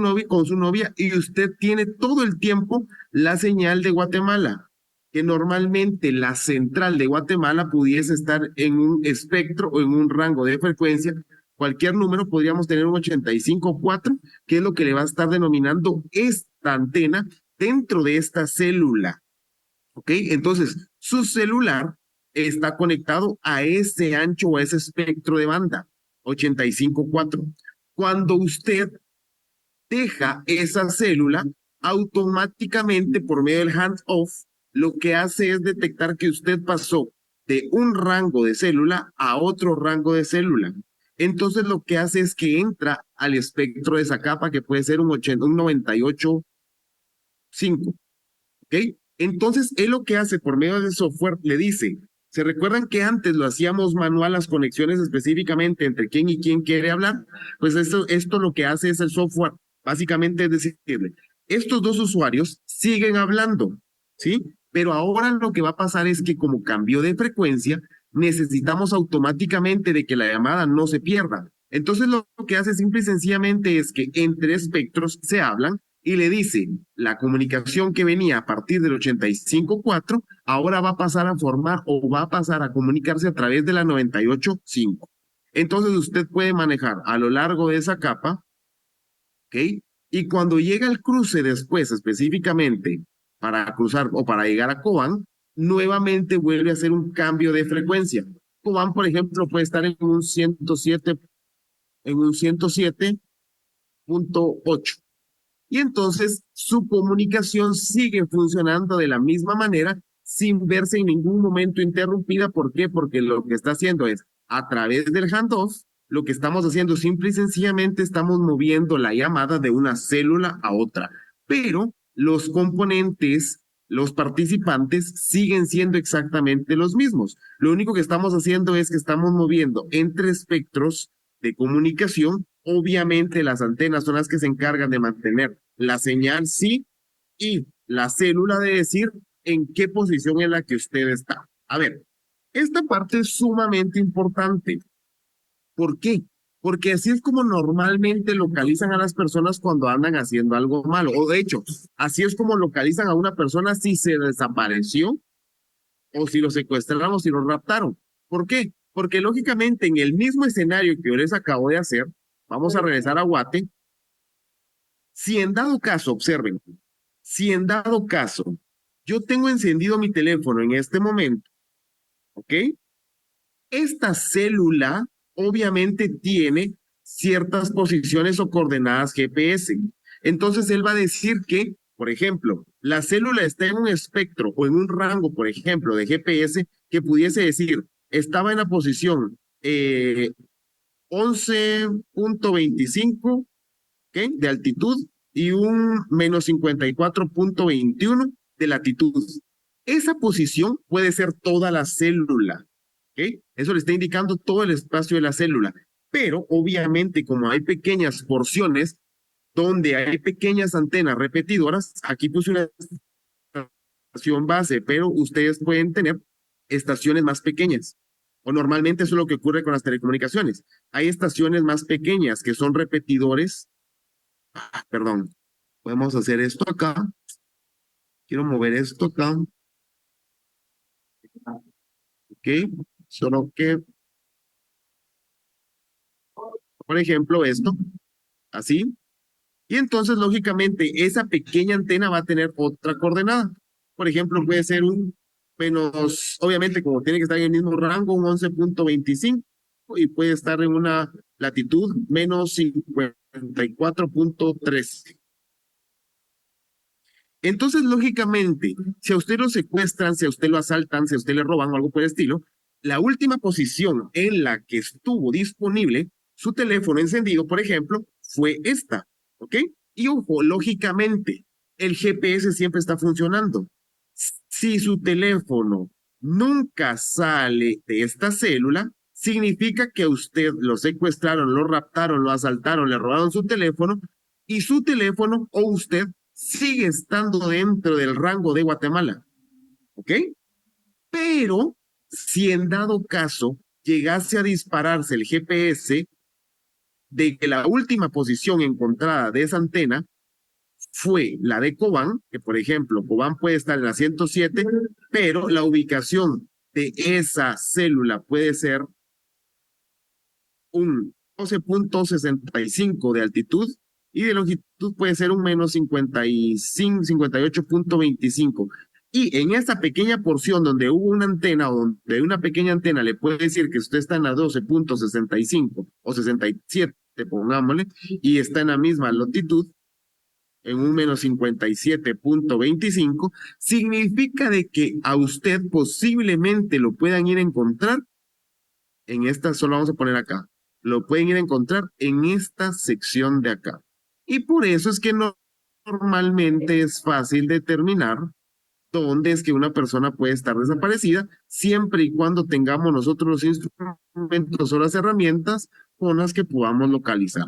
Speaker 1: novia y usted tiene todo el tiempo la señal de Guatemala, que normalmente la central de Guatemala pudiese estar en un espectro o en un rango de frecuencia. Cualquier número podríamos tener un 85.4, que es lo que le va a estar denominando esta antena dentro de esta célula. ¿Ok? Entonces, su celular está conectado a ese ancho o a ese espectro de banda, 85.4. Cuando usted deja esa célula, automáticamente por medio del hands-off, lo que hace es detectar que usted pasó de un rango de célula a otro rango de célula. Entonces lo que hace es que entra al espectro de esa capa que puede ser un 98.5, ¿ok? Entonces él lo que hace por medio del software le dice, ¿se recuerdan que antes lo hacíamos manual las conexiones específicamente entre quién y quién quiere hablar? Pues esto lo que hace es el software, básicamente es decirle, estos dos usuarios siguen hablando, ¿sí? Pero ahora lo que va a pasar es que como cambió de frecuencia, necesitamos automáticamente de que la llamada no se pierda. Entonces lo que hace simple y sencillamente es que entre espectros se hablan y le dice, la comunicación que venía a partir del 85.4, ahora va a pasar a formar o va a pasar a comunicarse a través de la 98.5. Entonces usted puede manejar a lo largo de esa capa, ¿ok? Y cuando llega el cruce después, específicamente para cruzar o para llegar a Cobán, nuevamente vuelve a hacer un cambio de frecuencia. Cobán, por ejemplo, puede estar en un 107.8. Y entonces su comunicación sigue funcionando de la misma manera sin verse en ningún momento interrumpida. ¿Por qué? Porque lo que está haciendo es, a través del handoff, lo que estamos haciendo simple y sencillamente estamos moviendo la llamada de una célula a otra. Pero los componentes, los participantes siguen siendo exactamente los mismos. Lo único que estamos haciendo es que estamos moviendo entre espectros de comunicación. Obviamente las antenas son las que se encargan de mantener la señal sí y la célula de decir en qué posición en la que usted está. A ver, esta parte es sumamente importante. ¿Por qué? Porque así es como normalmente localizan a las personas cuando andan haciendo algo malo. O de hecho, así es como localizan a una persona si se desapareció o si lo secuestraron o si lo raptaron. ¿Por qué? Porque lógicamente en el mismo escenario que yo les acabo de hacer, vamos a regresar a Guate. Si en dado caso, observen, si en dado caso yo tengo encendido mi teléfono en este momento, ¿ok? Esta célula obviamente tiene ciertas posiciones o coordenadas GPS. Entonces él va a decir que, por ejemplo, la célula está en un espectro o en un rango, por ejemplo, de GPS que pudiese decir, estaba en la posición 11.25, ¿ok? De altitud y un menos 54.21 de latitud. Esa posición puede ser toda la célula, ¿ok? Eso le está indicando todo el espacio de la célula. Pero obviamente como hay pequeñas porciones donde hay pequeñas antenas repetidoras, aquí puse una estación base, pero ustedes pueden tener estaciones más pequeñas. O normalmente eso es lo que ocurre con las telecomunicaciones. Hay estaciones más pequeñas que son repetidores. Perdón, podemos hacer esto acá. Quiero mover esto acá. Ok, solo que, por ejemplo, esto, así. Y entonces, lógicamente, esa pequeña antena va a tener otra coordenada. Por ejemplo, puede ser un menos, obviamente, como tiene que estar en el mismo rango, un 11.25 y puede estar en una latitud menos 54.13. Entonces, lógicamente, si a usted lo secuestran, si a usted lo asaltan, si a usted le roban o algo por el estilo, la última posición en la que estuvo disponible su teléfono encendido, por ejemplo, fue esta, ¿ok? Y ojo, lógicamente, el GPS siempre está funcionando. Si su teléfono nunca sale de esta célula, significa que a usted lo secuestraron, lo raptaron, lo asaltaron, le robaron su teléfono y su teléfono o usted sigue estando dentro del rango de Guatemala, ¿ok? Pero si en dado caso llegase a dispararse el GPS de que la última posición encontrada de esa antena fue la de Cobán, que por ejemplo, Cobán puede estar en la 107, pero la ubicación de esa célula puede ser un 12.65 de altitud y de longitud puede ser un menos 55, 58.25. Y en esta pequeña porción donde hubo una antena o donde una pequeña antena le puede decir que usted está en la 12.65 o 67, pongámosle, y está en la misma longitud, en un menos 57.25, significa de que a usted posiblemente lo puedan ir a encontrar en esta, solo vamos a poner acá, lo pueden ir a encontrar en esta sección de acá. Y por eso es que normalmente es fácil determinar dónde es que una persona puede estar desaparecida, siempre y cuando tengamos nosotros los instrumentos o las herramientas con las que podamos localizar.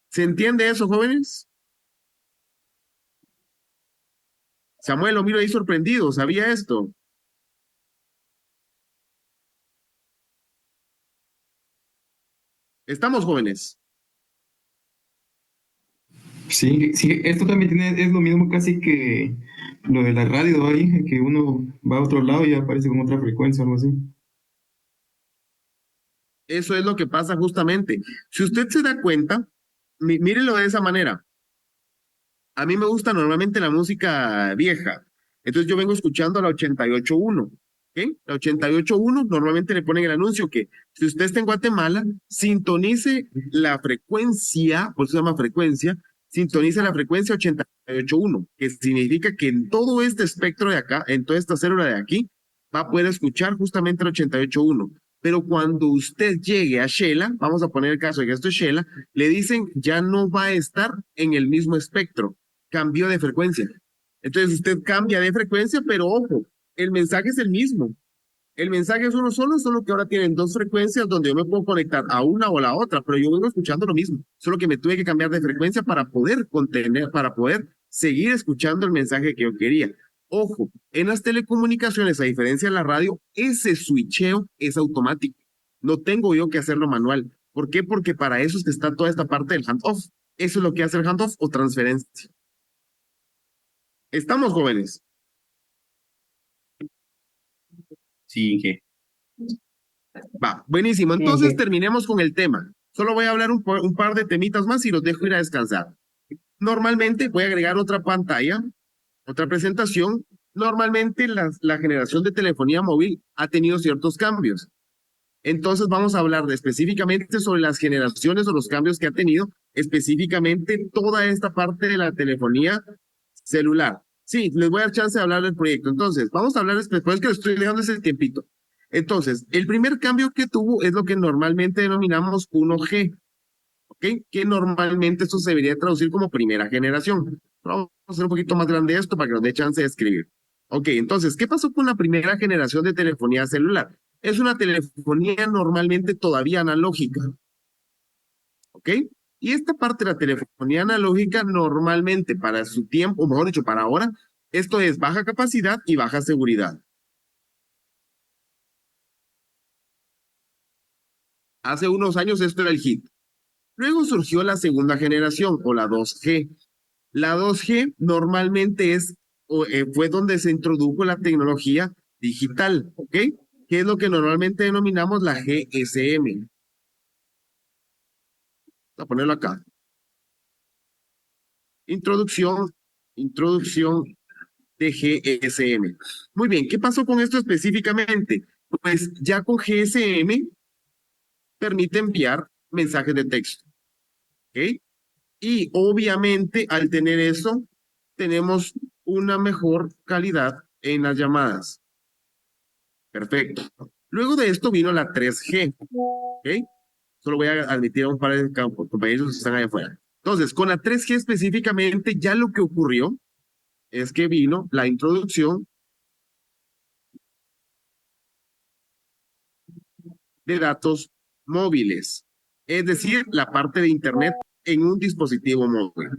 Speaker 1: ¿Se entiende eso, jóvenes? Samuel, lo miro ahí sorprendido, ¿sabía esto? ¿Estamos jóvenes?
Speaker 8: Sí, sí, esto también tiene, es lo mismo casi que lo de la radio ahí, que uno va a otro lado y aparece con otra frecuencia o algo así.
Speaker 1: Eso es lo que pasa justamente. Si usted se da cuenta, mírelo de esa manera. A mí me gusta normalmente la música vieja. Entonces yo vengo escuchando la 88.1. ¿Ok? La 88.1 normalmente le ponen el anuncio que si usted está en Guatemala, sintonice la frecuencia, por eso se llama frecuencia, sintonice la frecuencia 88.1, que significa que en todo este espectro de acá, en toda esta célula de aquí, va a poder escuchar justamente el 88.1. Pero cuando usted llegue a Shela, vamos a poner el caso de que esto es Shela, le dicen ya no va a estar en el mismo espectro, cambió de frecuencia. Entonces usted cambia de frecuencia, pero ojo, el mensaje es el mismo. El mensaje es uno solo que ahora tienen dos frecuencias donde yo me puedo conectar a una o a la otra, pero yo vengo escuchando lo mismo, solo que me tuve que cambiar de frecuencia para poder contener, para poder seguir escuchando el mensaje que yo quería. Ojo, en las telecomunicaciones, a diferencia de la radio, ese switcheo es automático. No tengo yo que hacerlo manual. ¿Por qué? Porque para eso es que está toda esta parte del handoff. Eso es lo que hace el handoff o transferencia. ¿Estamos jóvenes?
Speaker 4: Sí, Inge.
Speaker 1: Va, buenísimo.
Speaker 2: Sí,
Speaker 1: Entonces
Speaker 2: Inge.
Speaker 1: terminemos con el tema. Solo voy a hablar un par de temitas más y los dejo ir a descansar. Normalmente voy a agregar otra pantalla, otra presentación. Normalmente la generación de telefonía móvil ha tenido ciertos cambios. Entonces vamos a hablar específicamente sobre las generaciones o los cambios que ha tenido específicamente toda esta parte de la telefonía celular. Sí, les voy a dar chance de hablar del proyecto. Entonces, vamos a hablar después que les estoy dejando ese tiempito. Entonces, el primer cambio que tuvo es lo que normalmente denominamos 1G, ¿ok? Que normalmente esto se debería traducir como primera generación. Vamos a hacer un poquito más grande esto para que nos dé chance de escribir. Ok, entonces, ¿qué pasó con la primera generación de telefonía celular? Es una telefonía normalmente todavía analógica, ¿ok? Y esta parte de la telefonía analógica normalmente para su tiempo, o mejor dicho, para ahora, esto es baja capacidad y baja seguridad. Hace unos años esto era el hit. Luego surgió la segunda generación o la 2G. La 2G normalmente fue donde se introdujo la tecnología digital, ¿ok? Que es lo que normalmente denominamos la GSM. Voy a ponerlo acá. Introducción de GSM. Muy bien, ¿qué pasó con esto específicamente? Pues ya con GSM permite enviar mensajes de texto, ¿ok? Y obviamente al tener eso, tenemos una mejor calidad en las llamadas. Perfecto. Luego de esto vino la 3G, ¿ok? Solo voy a admitir a un par de compañeros que están allá afuera. Entonces, con la 3G específicamente, ya lo que ocurrió es que vino la introducción de datos móviles, es decir, la parte de Internet en un dispositivo móvil.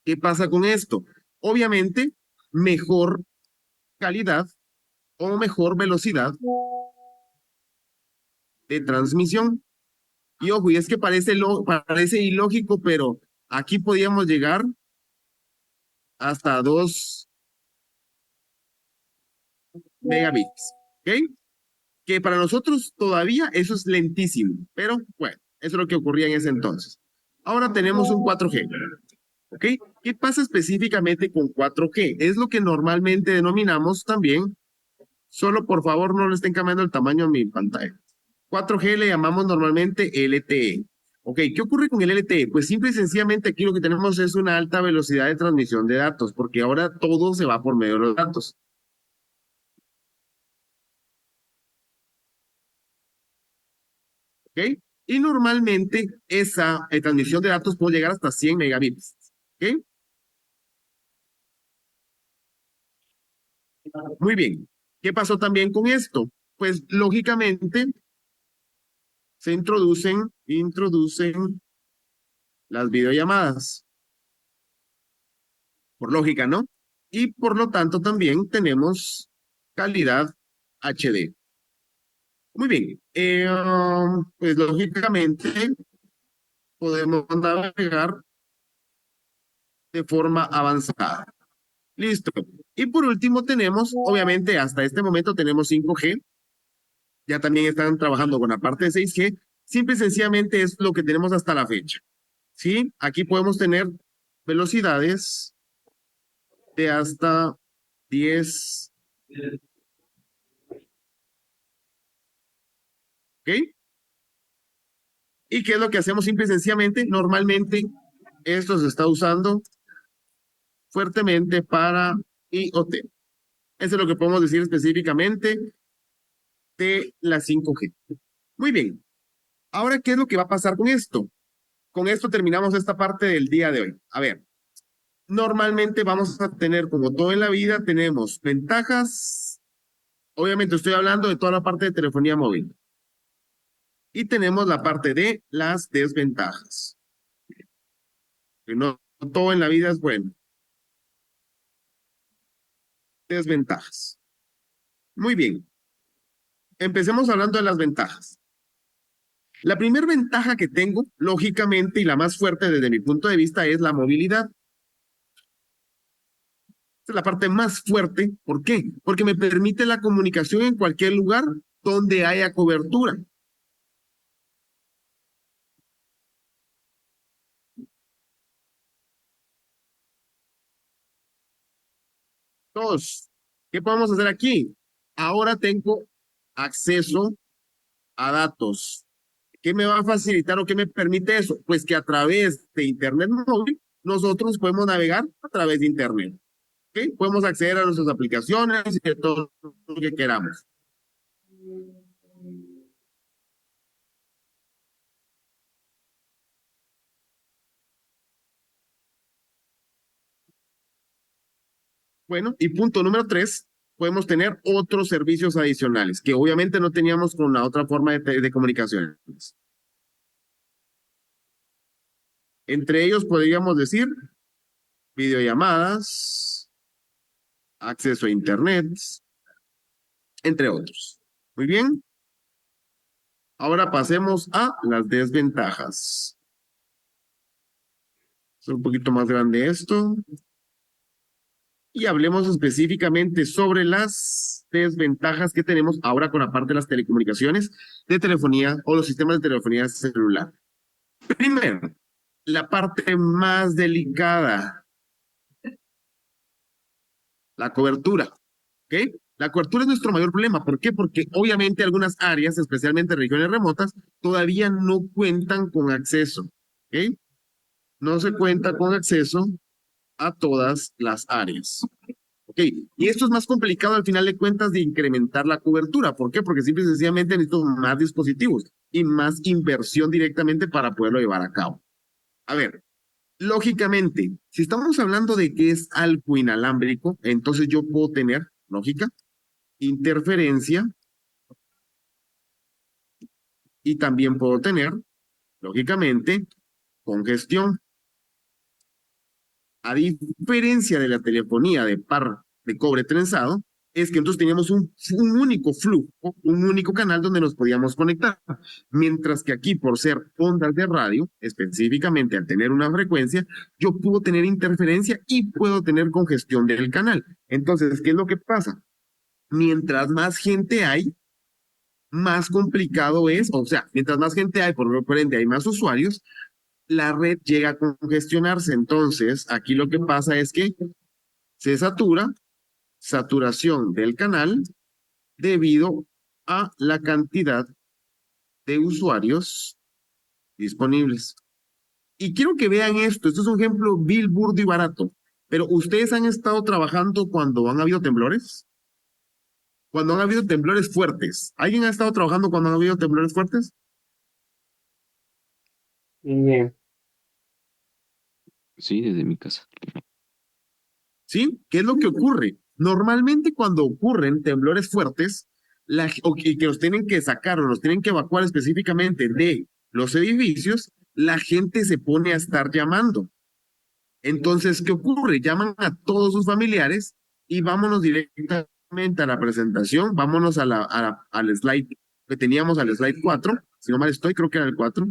Speaker 1: ¿Qué pasa con esto? Obviamente, mejor calidad o mejor velocidad de transmisión. Y ojo, y es que parece ilógico, pero aquí podíamos llegar hasta 2 megabits, ¿ok? Que para nosotros todavía eso es lentísimo, pero bueno, eso es lo que ocurría en ese entonces. Ahora tenemos un 4G, ¿ok? ¿Qué pasa específicamente con 4G? Es lo que normalmente denominamos también, solo por favor no le estén cambiando el tamaño a mi pantalla. 4G le llamamos normalmente LTE. Ok, ¿qué ocurre con el LTE? Pues simple y sencillamente aquí lo que tenemos es una alta velocidad de transmisión de datos, porque ahora todo se va por medio de los datos. ¿Ok? Y normalmente esa transmisión de datos puede llegar hasta 100 megabits. ¿Ok? Muy bien. ¿Qué pasó también con esto? Pues lógicamente se introducen las videollamadas. Por lógica, ¿no? Y por lo tanto también tenemos calidad HD. Muy bien. Pues lógicamente podemos navegar de forma avanzada. Listo. Y por último tenemos, obviamente hasta este momento tenemos 5G. Ya también están trabajando con la parte de 6G. Simple y sencillamente es lo que tenemos hasta la fecha. ¿Sí? Aquí podemos tener velocidades de hasta 10. ¿Ok? ¿Y qué es lo que hacemos simple y sencillamente? Normalmente esto se está usando fuertemente para IoT. Eso es lo que podemos decir específicamente de la 5G. Muy bien. Ahora, ¿qué es lo que va a pasar con esto? Con esto terminamos esta parte del día de hoy. A ver, normalmente vamos a tener, como todo en la vida, tenemos ventajas. Obviamente estoy hablando de toda la parte de telefonía móvil. Y tenemos la parte de las desventajas. Que no todo en la vida es bueno. Desventajas. Muy bien. Empecemos hablando de las ventajas. La primera ventaja que tengo, lógicamente, y la más fuerte desde mi punto de vista, es la movilidad. Esta es la parte más fuerte. ¿Por qué? Porque me permite la comunicación en cualquier lugar donde haya cobertura. Dos, ¿qué podemos hacer aquí? Ahora tengo acceso a datos. ¿Qué me va a facilitar o qué me permite eso? Pues que a través de Internet móvil nosotros podemos navegar a través de Internet. ¿Ok? Podemos acceder a nuestras aplicaciones y de todo lo que queramos. Bueno, y punto número 3, podemos tener otros servicios adicionales que obviamente no teníamos con la otra forma de comunicaciones. Entre ellos podríamos decir videollamadas, acceso a Internet, entre otros. Muy bien. Ahora pasemos a las desventajas. Es un poquito más grande esto. Y hablemos específicamente sobre las desventajas que tenemos ahora con la parte de las telecomunicaciones, de telefonía o los sistemas de telefonía celular. Primero, la parte más delicada, la cobertura. ¿Ok? La cobertura es nuestro mayor problema. ¿Por qué? Porque obviamente algunas áreas, especialmente regiones remotas, todavía no cuentan con acceso. ¿Ok? No se cuenta con acceso a todas las áreas. ¿Ok? Y esto es más complicado al final de cuentas de incrementar la cobertura. ¿Por qué? Porque simple y sencillamente necesito más dispositivos y más inversión directamente para poderlo llevar a cabo. A ver, lógicamente, si estamos hablando de que es algo inalámbrico, entonces yo puedo tener, lógica, interferencia y también puedo tener, lógicamente, congestión. A diferencia de la telefonía de par de cobre trenzado, es que entonces teníamos un único flujo, un único canal donde nos podíamos conectar. Mientras que aquí, por ser ondas de radio, específicamente al tener una frecuencia, yo puedo tener interferencia y puedo tener congestión del canal. Entonces, ¿qué es lo que pasa? Mientras más gente hay, más complicado es, o sea, mientras más gente hay, por ende hay más usuarios, la red llega a congestionarse. Entonces, aquí lo que pasa es que se satura, saturación del canal, debido a la cantidad de usuarios disponibles. Y quiero que vean esto. Esto es un ejemplo vil, burdo y barato. Pero ¿ustedes han estado trabajando cuando han habido temblores? Cuando han habido temblores fuertes. ¿Alguien ha estado trabajando cuando han habido temblores fuertes?
Speaker 2: Inge,
Speaker 5: Sí, desde mi casa.
Speaker 1: ¿Sí? ¿Qué es lo que ocurre? Normalmente cuando ocurren temblores fuertes, o que los tienen que sacar o los tienen que evacuar específicamente de los edificios, la gente se pone a estar llamando. Entonces, ¿qué ocurre? Llaman a todos sus familiares y vámonos directamente a la presentación, vámonos al slide que teníamos, al slide 4, si no mal estoy, creo que era el 4.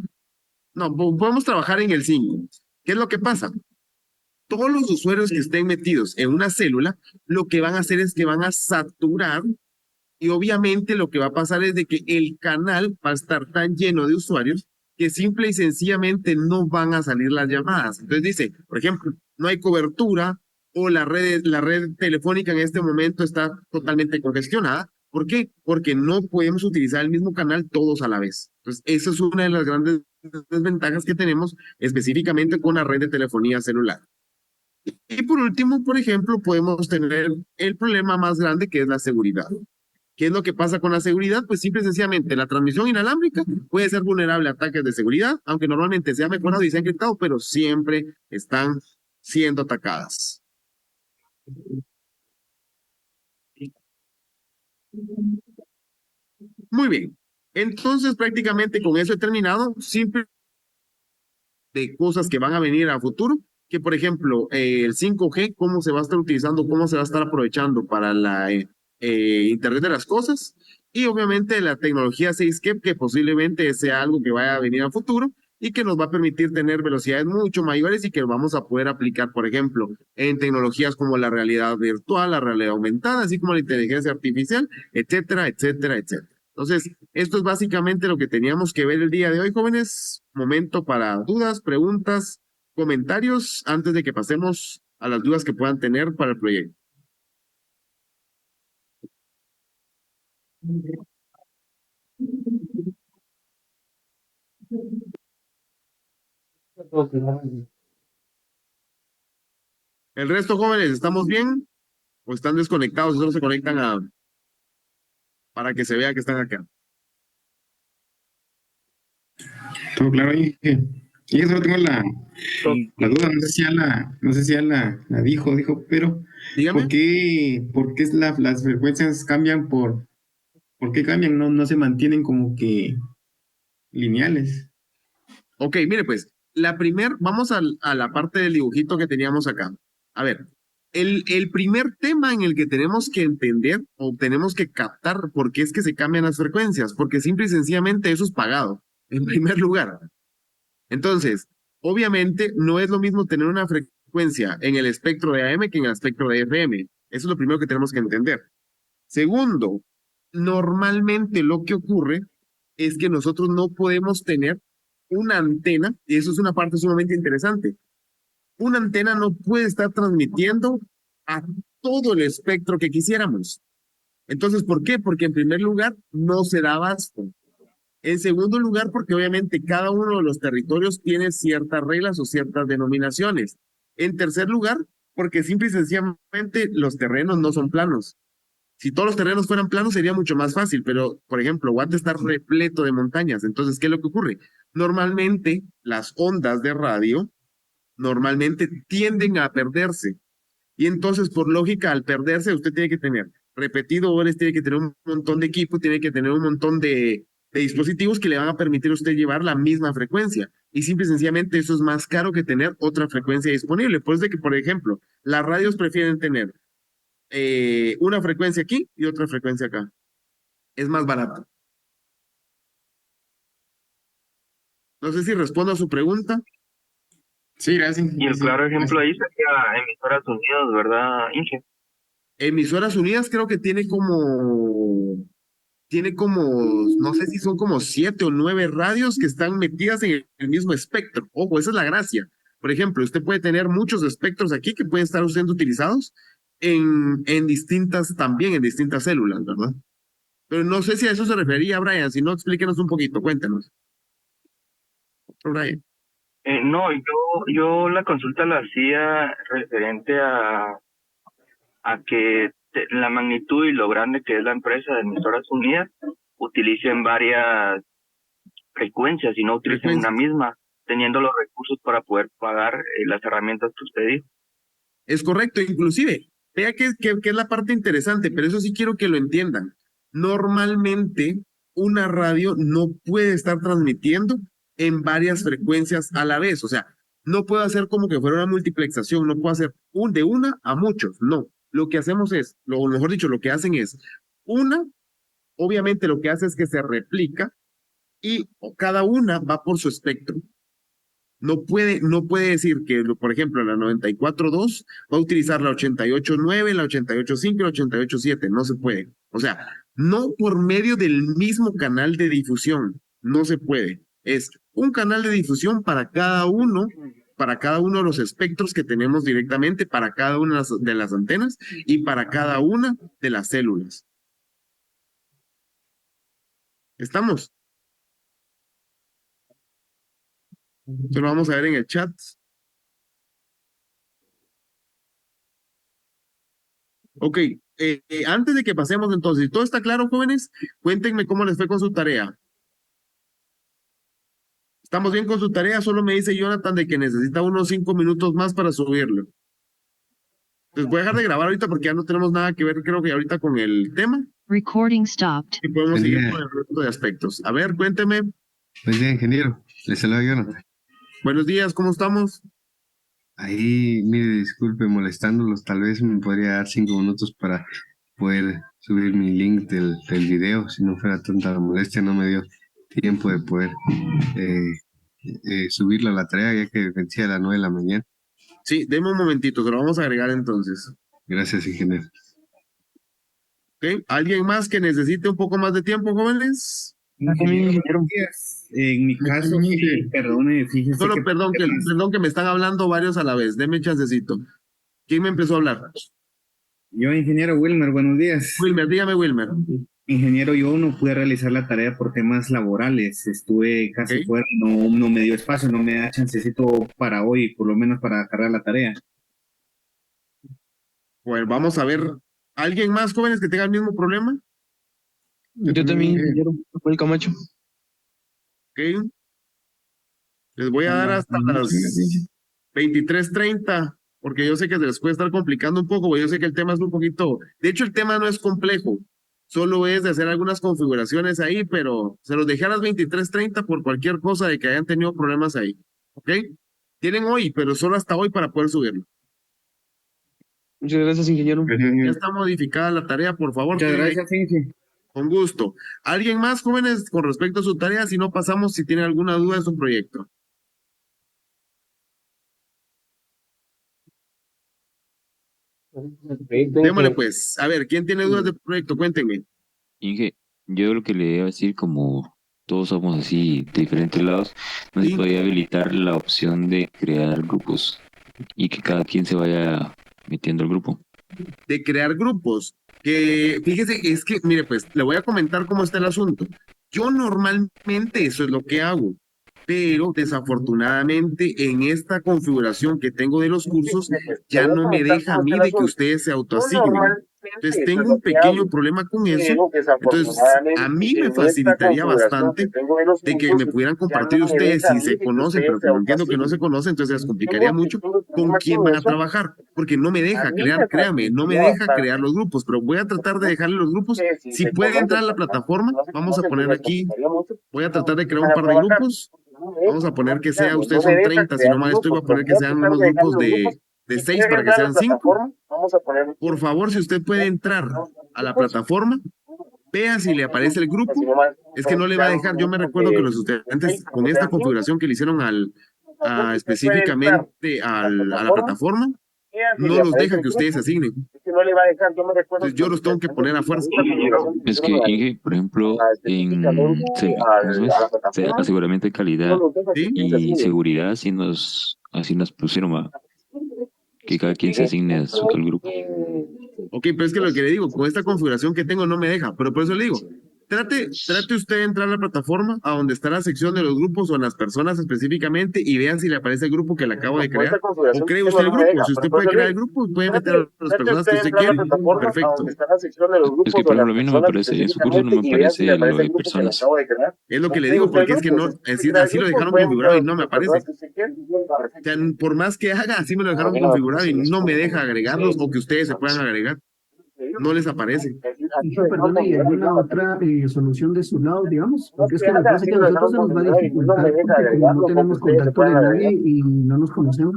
Speaker 1: No, podemos trabajar en el 5. ¿Qué es lo que pasa? Todos los usuarios que estén metidos en una célula, lo que van a hacer es que van a saturar y obviamente lo que va a pasar es de que el canal va a estar tan lleno de usuarios que simple y sencillamente no van a salir las llamadas. Entonces dice, por ejemplo, no hay cobertura o la red telefónica en este momento está totalmente congestionada. ¿Por qué? Porque no podemos utilizar el mismo canal todos a la vez. Entonces, esa es una de las grandes desventajas que tenemos específicamente con la red de telefonía celular. Y por último, por ejemplo, podemos tener el problema más grande que es la seguridad. ¿Qué es lo que pasa con la seguridad? Pues simple y sencillamente la transmisión inalámbrica puede ser vulnerable a ataques de seguridad, aunque normalmente se ha mejorado y se ha encriptado, pero siempre están siendo atacadas. Muy bien. Entonces, prácticamente con eso he terminado. Simple de cosas que van a venir a futuro, que por ejemplo, el 5G, cómo se va a estar utilizando, cómo se va a estar aprovechando para la Internet de las cosas, y obviamente la tecnología 6G, que posiblemente sea algo que vaya a venir a futuro y que nos va a permitir tener velocidades mucho mayores y que vamos a poder aplicar, por ejemplo, en tecnologías como la realidad virtual, la realidad aumentada, así como la inteligencia artificial, etcétera, etcétera, etcétera. Entonces, esto es básicamente lo que teníamos que ver el día de hoy, jóvenes. Momento para dudas, preguntas, comentarios, antes de que pasemos a las dudas que puedan tener para el proyecto. El resto, jóvenes, ¿estamos bien? ¿O están desconectados y solo se conectan para que se vea que están acá?
Speaker 8: Todo claro, Inge. Y yo solo tengo la duda, no sé si ya la dijo, pero
Speaker 1: Dígame.
Speaker 8: ¿por qué las frecuencias cambian por qué cambian? No se mantienen como que lineales.
Speaker 1: Ok, mire pues, vamos a la parte del dibujito que teníamos acá. A ver, el primer tema en el que tenemos que entender o tenemos que captar por qué es que se cambian las frecuencias, porque simple y sencillamente eso es pagado, en primer lugar. Entonces, obviamente no es lo mismo tener una frecuencia en el espectro de AM que en el espectro de FM. Eso es lo primero que tenemos que entender. Segundo, normalmente lo que ocurre es que nosotros no podemos tener una antena, y eso es una parte sumamente interesante. Una antena no puede estar transmitiendo a todo el espectro que quisiéramos. Entonces, ¿por qué? Porque en primer lugar, no se da abasto. En segundo lugar, porque obviamente cada uno de los territorios tiene ciertas reglas o ciertas denominaciones. En tercer lugar, porque simple y sencillamente los terrenos no son planos. Si todos los terrenos fueran planos sería mucho más fácil, pero por ejemplo, Guate está repleto de montañas. Entonces, ¿qué es lo que ocurre? Normalmente las ondas de radio normalmente tienden a perderse. Y entonces, por lógica, al perderse, usted tiene que tener repetidores, tiene que tener un montón de equipo, tiene que tener un montón de dispositivos que le van a permitir a usted llevar la misma frecuencia. Y simple y sencillamente eso es más caro que tener otra frecuencia disponible. Por eso de que, por ejemplo, las radios prefieren tener una frecuencia aquí y otra frecuencia acá. Es más barato. No sé si respondo a su pregunta.
Speaker 8: Sí, gracias.
Speaker 9: Y el
Speaker 8: Sí,
Speaker 9: claro ejemplo
Speaker 8: gracias.
Speaker 9: ahí sería Emisoras Unidas, ¿verdad, Inge?
Speaker 1: Emisoras Unidas creo que tiene como, no sé si son como 7 o 9 radios que están metidas en el mismo espectro. Ojo, esa es la gracia. Por ejemplo, usted puede tener muchos espectros aquí que pueden estar siendo utilizados en también en distintas células, ¿verdad? Pero no sé si a eso se refería, Brian. Si no, explíquenos un poquito, cuéntenos. Brian.
Speaker 9: No, yo la consulta la hacía referente a que la magnitud y lo grande que es la empresa de emisoras unidas utilicen varias frecuencias y no utilicen una
Speaker 1: Frecuencias.
Speaker 9: misma, teniendo los recursos para poder pagar las herramientas que usted dijo.
Speaker 1: Es correcto, inclusive, vea que es la parte interesante, pero eso sí quiero que lo entiendan. Normalmente, una radio no puede estar transmitiendo en varias frecuencias a la vez. O sea, no puedo hacer como que fuera una multiplexación, no puedo hacer de una a muchos, no. Lo que hacemos es, o mejor dicho, lo que hacen es, una, obviamente lo que hace es que se replica y cada una va por su espectro. No puede decir que, por ejemplo, la 94.2 va a utilizar la 88.9, la 88.5 y la 88.7. No se puede. O sea, no por medio del mismo canal de difusión. No se puede. Es un canal de difusión para cada uno de los espectros que tenemos directamente, para cada una de las antenas y para cada una de las células. ¿Estamos? Entonces lo vamos a ver en el chat. Ok, antes de que pasemos entonces, ¿todo está claro, jóvenes? Cuéntenme cómo les fue con su tarea. ¿Estamos bien con su tarea? Solo me dice Jonathan de que necesita unos 5 minutos más para subirlo. Entonces voy a dejar de grabar ahorita porque ya no tenemos nada que ver, creo que ahorita con el tema.
Speaker 6: Recording stopped.
Speaker 1: Y podemos seguir con el resto de aspectos. A ver, cuénteme.
Speaker 10: Buen día, ingeniero. Le saluda Jonathan.
Speaker 1: Buenos días, ¿cómo estamos?
Speaker 10: Ahí, mire, disculpe molestándolos. Tal vez me podría dar 5 minutos para poder subir mi link del video. Si no fuera tanta la molestia, no me dio tiempo de poder subirla a la tarea, ya que vencía a las 9 de la mañana.
Speaker 1: Sí, deme un momentito, se lo vamos a agregar entonces.
Speaker 10: Gracias, ingeniero.
Speaker 1: ¿Ok? ¿Alguien más que necesite un poco más de tiempo, jóvenes?
Speaker 4: Buenos días. En mi caso, sí, perdone, fíjese
Speaker 1: Solo
Speaker 4: que
Speaker 1: perdón que me están hablando varios a la vez. Deme chancecito. ¿Quién me empezó a hablar?
Speaker 4: yo, ingeniero Wilmer, buenos días.
Speaker 1: Wilmer, dígame, Wilmer.
Speaker 4: Ingeniero, yo no pude realizar la tarea por temas laborales, estuve casi
Speaker 1: Ok.
Speaker 4: fuera, no me dio espacio, no me da chancecito para hoy, por lo menos para cargar la tarea.
Speaker 1: Bueno, vamos a ver. ¿Alguien más, jóvenes, que tenga el mismo problema?
Speaker 5: Yo también, ingeniero, Rafael Camacho.
Speaker 1: Ok. Les voy a dar hasta las 23:30, porque yo sé que se les puede estar complicando un poco, porque yo sé que el tema es un poquito. De hecho, el tema no es complejo, solo es de hacer algunas configuraciones ahí, pero se los dejé a las 23:30 por cualquier cosa de que hayan tenido problemas ahí. ¿Ok? Tienen hoy, pero solo hasta hoy para poder subirlo.
Speaker 5: Muchas gracias, ingeniero.
Speaker 1: Ya está modificada la tarea, por favor.
Speaker 4: Muchas
Speaker 1: tienen ahí.
Speaker 4: gracias, Inge.
Speaker 1: Con gusto. ¿Alguien más, jóvenes, con respecto a su tarea? Si no, pasamos si tienen alguna duda de su proyecto. Démosle pues. A ver, ¿quién tiene dudas del proyecto? Cuéntenme.
Speaker 5: Inge, yo lo que le iba a decir, como todos somos así de diferentes lados, no
Speaker 1: Sí.
Speaker 5: se podía habilitar la opción de crear grupos y que cada quien se vaya metiendo al grupo.
Speaker 1: De crear grupos. Que fíjese, es que, mire, pues le voy a comentar cómo está el asunto. Yo normalmente eso es lo que hago, pero desafortunadamente en esta configuración que tengo de los cursos ya no me deja a mí de que ustedes se autoasignen. Entonces tengo un pequeño problema con eso. Entonces a mí me facilitaría bastante de que me pudieran compartir ustedes si se conocen, pero como entiendo que no se conocen, entonces les complicaría mucho con quién van a trabajar, porque no me deja crear, créame, no me deja crear los grupos, pero voy a tratar de dejarle los grupos. Si puede entrar a la plataforma, vamos a poner aquí, voy a tratar de crear un par de grupos. Vamos a poner que sea, ustedes son 30, si no mal estoy, voy a poner que sean unos grupos de 6 para que sean 5. Por favor, si usted puede entrar a la plataforma, vea si le aparece el grupo. Es que no le va a dejar. Yo me recuerdo que los estudiantes con esta configuración que le hicieron específicamente a la plataforma, no los deja que ustedes se asignen. Entonces yo los tengo que poner a fuerza.
Speaker 5: Es que, Inge, por ejemplo, en aseguramiento de calidad
Speaker 1: ¿Sí?
Speaker 5: y seguridad, así nos pusieron a que cada quien se asigne al grupo.
Speaker 1: Ok, pero es que lo que le digo, con esta configuración que tengo no me deja, pero por eso le digo, Trate usted de entrar a la plataforma, a donde está la sección de los grupos o las personas específicamente, y vean si le aparece el grupo que le acabo de crear. O cree usted el grupo. Si usted puede crear el grupo, puede meter a las personas que usted quiere. Perfecto.
Speaker 5: Es que, por ejemplo, a mí no me aparece, en su curso no me aparece lo de personas.
Speaker 1: Es lo que le digo, porque es que no, así lo dejaron configurado y no me aparece. O sea, por más que haga, así me lo dejaron configurado y no me deja agregarlos o que ustedes se puedan agregar. No les aparece.
Speaker 11: Perdona, ¿y alguna otra solución de su lado, digamos? Porque es que me parece que a nosotros se nos va a dificultar porque como no tenemos contacto de nadie y no nos conocemos.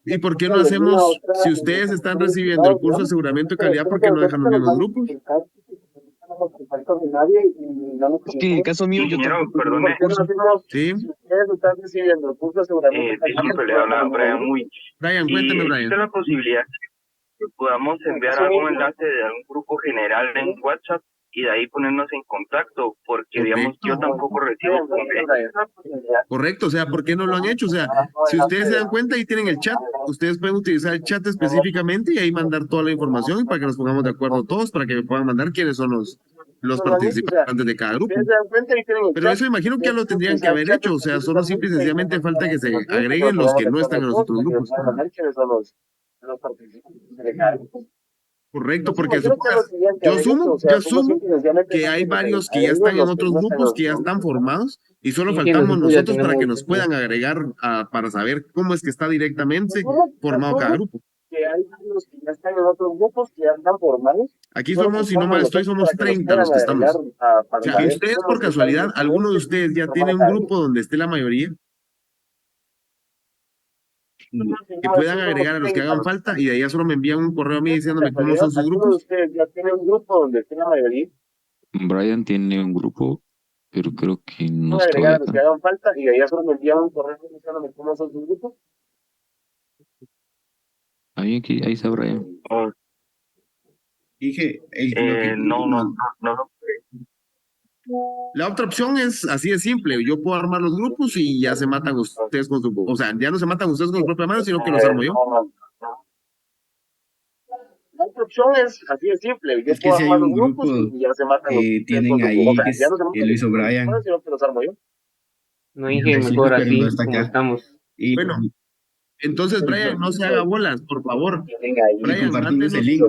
Speaker 1: ¿Y por qué no hacemos, si ustedes están recibiendo el curso de aseguramiento de calidad, por qué no dejan los mismos grupos?
Speaker 3: Es que en el caso mío, yo
Speaker 9: Ingeniero,
Speaker 3: tampoco
Speaker 9: perdone.
Speaker 1: Sí.
Speaker 9: Disculpe, le habla Brian Witch.
Speaker 1: Brian, cuéntame,
Speaker 9: ¿Y
Speaker 1: Brian.
Speaker 9: existe la posibilidad que podamos enviar algún enlace de algún grupo general en WhatsApp y de ahí ponernos en contacto? Porque, digamos, yo tampoco recibo
Speaker 1: Correcto, o sea, ¿por qué no lo han hecho? O sea, si ustedes se dan cuenta, ahí tienen el chat. Ustedes pueden utilizar el chat específicamente y ahí mandar toda la información y para que nos pongamos de acuerdo todos, para que me puedan mandar quiénes son los participantes de cada grupo. Pero eso imagino que ya lo tendrían que haber hecho, o sea, solo simple y sencillamente falta que se agreguen los que no están en los otros grupos. Correcto, porque yo asumo que hay varios que ya están en otros grupos, que ya están formados, y solo
Speaker 2: Sí, que
Speaker 1: faltamos
Speaker 2: nosotros ya
Speaker 1: nosotros para que
Speaker 2: tenemos-
Speaker 1: nos puedan agregar para saber cómo es que está directamente formado cada grupo. Aquí somos, si no mal estoy, somos 30 los que estamos. O sea, si ustedes por casualidad, alguno de ustedes ya tiene un grupo donde esté la mayoría, que puedan agregar a los que hagan falta y de ahí ya solo me envían un correo a mí diciéndome cómo son sus grupos.
Speaker 5: Brian tiene un grupo, pero creo que no estoy acá. Ahí, ahí está Brian.
Speaker 9: Oh,
Speaker 4: Dije, lo que
Speaker 9: no.
Speaker 1: La otra opción es así de simple. Yo puedo armar los grupos y ya se matan ustedes con su... O sea, ya no se matan ustedes con su propia mano, sino que los armo yo.
Speaker 4: es que si hay un grupo tienen ahí que lo hizo Brian.
Speaker 2: No dije
Speaker 4: Sí,
Speaker 2: mejor
Speaker 4: pero
Speaker 2: así
Speaker 4: no está
Speaker 2: como
Speaker 4: acá.
Speaker 2: estamos.
Speaker 4: Y,
Speaker 1: Bueno, entonces, Brian, no se haga bolas, por favor.
Speaker 4: y
Speaker 1: Brian,
Speaker 4: compartimos el link.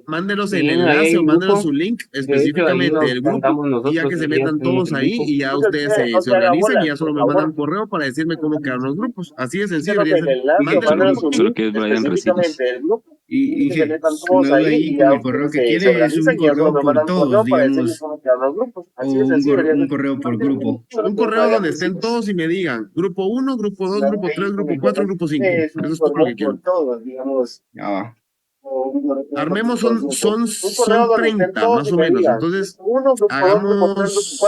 Speaker 1: mándenos
Speaker 2: Sí,
Speaker 1: el
Speaker 2: ahí hay
Speaker 1: enlace o
Speaker 2: un
Speaker 1: mándenos
Speaker 2: grupo.
Speaker 1: su link
Speaker 2: De hecho, ahí
Speaker 1: específicamente
Speaker 2: nos
Speaker 1: del grupo
Speaker 2: juntamos
Speaker 1: y ya
Speaker 2: nosotros
Speaker 1: que se
Speaker 2: y ya
Speaker 1: metan
Speaker 2: tenemos
Speaker 1: todos
Speaker 2: el
Speaker 1: ahí
Speaker 2: grupo.
Speaker 1: y ya ustedes se organizan y ya solo me mandan correo para decirme cómo quedaron los grupos. Así de sencillo debería ser. Mándenos un
Speaker 5: Solo que es Brian Recinos.
Speaker 4: Y que no duda ahí con el correo que quiere, es un correo por todos, digamos, o un correo por grupo.
Speaker 1: Un correo donde estén todos y me digan grupo 1, grupo 2, grupo 3, grupo 4, grupo 5. Eso es todo lo que quiero.
Speaker 4: Ya va.
Speaker 1: Armemos, son 30 más o menos. Entonces, hagamos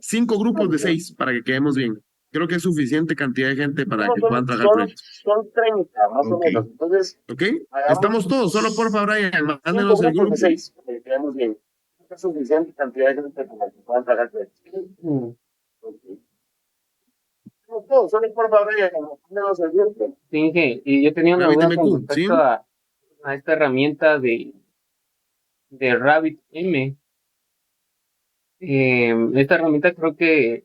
Speaker 1: 5 grupos de 6 para que quedemos bien. Creo que es suficiente cantidad de gente para que puedan trabajar el proyecto.
Speaker 4: Ok.
Speaker 1: ¿Ok? Estamos todos, solo por favor, Brian, mándenos el grupo.
Speaker 2: Sí, y yo tenía una duda
Speaker 1: Permíteme,
Speaker 2: con
Speaker 1: Q,
Speaker 2: respecto
Speaker 1: ¿sí?
Speaker 2: a esta herramienta de Rabbit M. Esta herramienta creo que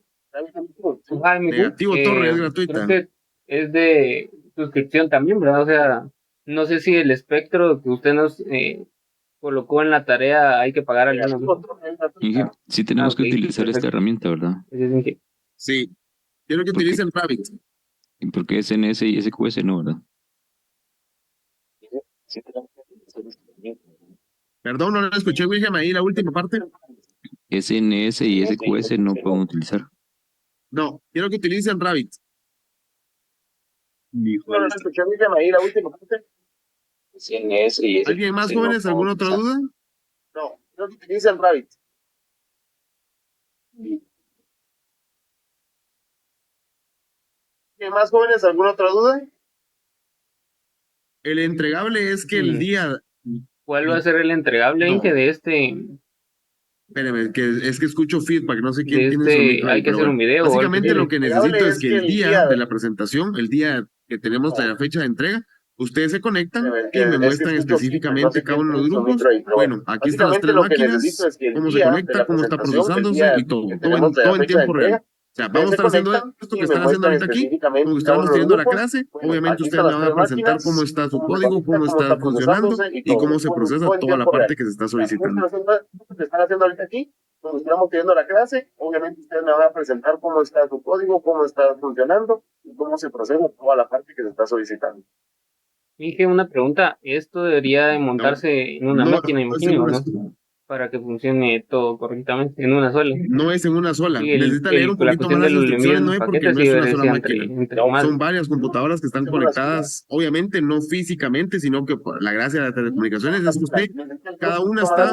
Speaker 1: Negativo Torre, es
Speaker 2: creo
Speaker 1: gratuita.
Speaker 2: que es de suscripción también, ¿verdad? O sea, no sé si el espectro que usted nos colocó en la tarea hay que pagar alguna vez.
Speaker 5: Inge, sí tenemos
Speaker 2: Ah,
Speaker 5: que
Speaker 2: ok,
Speaker 5: utilizar esta
Speaker 2: perfecto.
Speaker 5: herramienta, ¿verdad?
Speaker 1: Sí. Quiero que
Speaker 5: ¿Por qué?
Speaker 1: utilicen Rabbit.
Speaker 5: Porque SNS y SQS no, ¿verdad?
Speaker 1: Perdón, no lo escuché, William, ahí la última parte.
Speaker 5: SNS y SQS no pueden utilizar.
Speaker 1: No, quiero que utilicen Rabbit. ¿Alguien más, jóvenes? ¿Alguna otra duda? El entregable es que el día...
Speaker 2: ¿Cuál va a ser el entregable, Inge, de este?
Speaker 1: Espérame, es que escucho feedback, no sé quién
Speaker 2: De
Speaker 1: tiene su
Speaker 2: este,
Speaker 1: micro ahí,
Speaker 2: hay que
Speaker 1: pero
Speaker 2: hacer
Speaker 1: bueno.
Speaker 2: un video. o algo
Speaker 1: Básicamente
Speaker 2: así.
Speaker 1: lo que necesito es que el día de la presentación, el día que tenemos la fecha de entrega, Ustedes se conectan y me muestran específicamente cada uno de los grupos. Bueno, aquí están las 3 máquinas, cómo se conecta, cómo está procesándose y todo en tiempo real. O sea, vamos a estar haciendo esto que están haciendo ahorita aquí, como que estamos teniendo la clase. Obviamente ustedes me van a presentar cómo está su código, cómo está funcionando y cómo se procesa toda la parte que se está solicitando.
Speaker 12: Lo que están haciendo ahorita aquí, cuando estamos teniendo la clase, obviamente ustedes me van a presentar cómo está su código, cómo está funcionando y cómo se procesa toda la parte que se está solicitando.
Speaker 2: Dije una pregunta, esto debería de montarse en una máquina, imagino, ¿no? Para que funcione todo correctamente en una sola.
Speaker 1: No es en una sola. Necesita leer un poquito más las instrucciones, no es porque no es una sola máquina. Son varias computadoras que están conectadas, obviamente no físicamente, sino que por la gracia de las telecomunicaciones es que usted, cada una está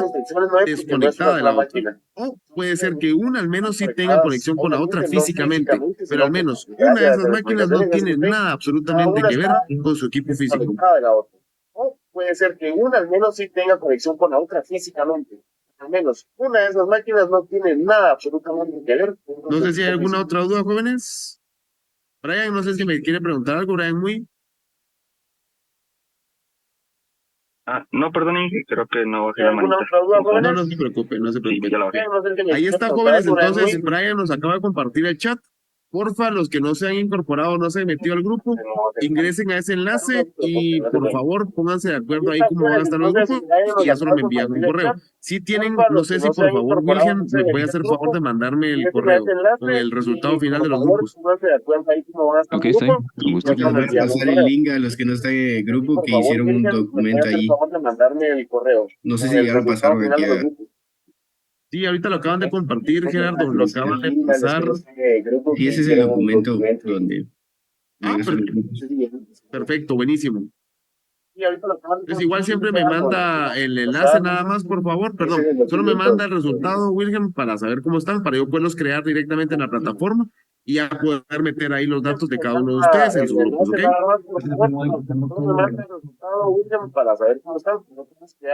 Speaker 1: desconectada de la otra. O puede ser que una al menos sí tenga conexión con la otra físicamente, pero al menos una de esas máquinas no tiene nada absolutamente que ver con su equipo físico.
Speaker 12: O puede ser que una al menos sí tenga conexión con la otra físicamente. Al menos una de esas máquinas no tiene nada absolutamente que ver.
Speaker 1: No sé si hay alguna otra duda, jóvenes. Brian, no sé si me quiere preguntar algo, Brian Muy.
Speaker 9: No, perdón, Inge, creo que no bajé la manita.
Speaker 1: No se preocupe, no se preocupe.
Speaker 9: Sí, ya la bajé.
Speaker 1: Ahí está, jóvenes, entonces Brian nos acaba de compartir el chat. Porfa, los que no se han incorporado, no se han metido al grupo, ingresen a ese enlace y por favor pónganse de acuerdo ahí cómo van a estar los grupos y ya solo me envían un correo. Si tienen, no sé si por favor William me puede hacer favor de mandarme el correo con el resultado final de los grupos.
Speaker 5: Ok, está bien, con gusto.
Speaker 4: Les voy a pasar el link a los que no están en el grupo que hicieron un documento ahí. No sé si llegaron a pasar o ya.
Speaker 1: Sí, ahorita lo acaban de compartir, Gerardo, lo acaban de pasar.
Speaker 4: Y ese es el documento donde...
Speaker 1: Perfecto, buenísimo. Pues igual siempre me manda el enlace nada más, por favor, perdón, solo me manda el resultado, William, para saber cómo están, para yo poderlos crear directamente en la plataforma y ya poder meter ahí los datos de cada uno de ustedes en sus grupos, ¿ok?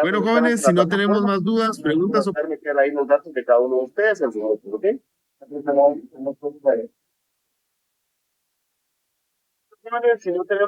Speaker 1: Bueno, jóvenes, si no tenemos más dudas, preguntas o...
Speaker 12: meter ahí los datos de cada uno de ustedes en sus grupos, ¿ok? Si no tenemos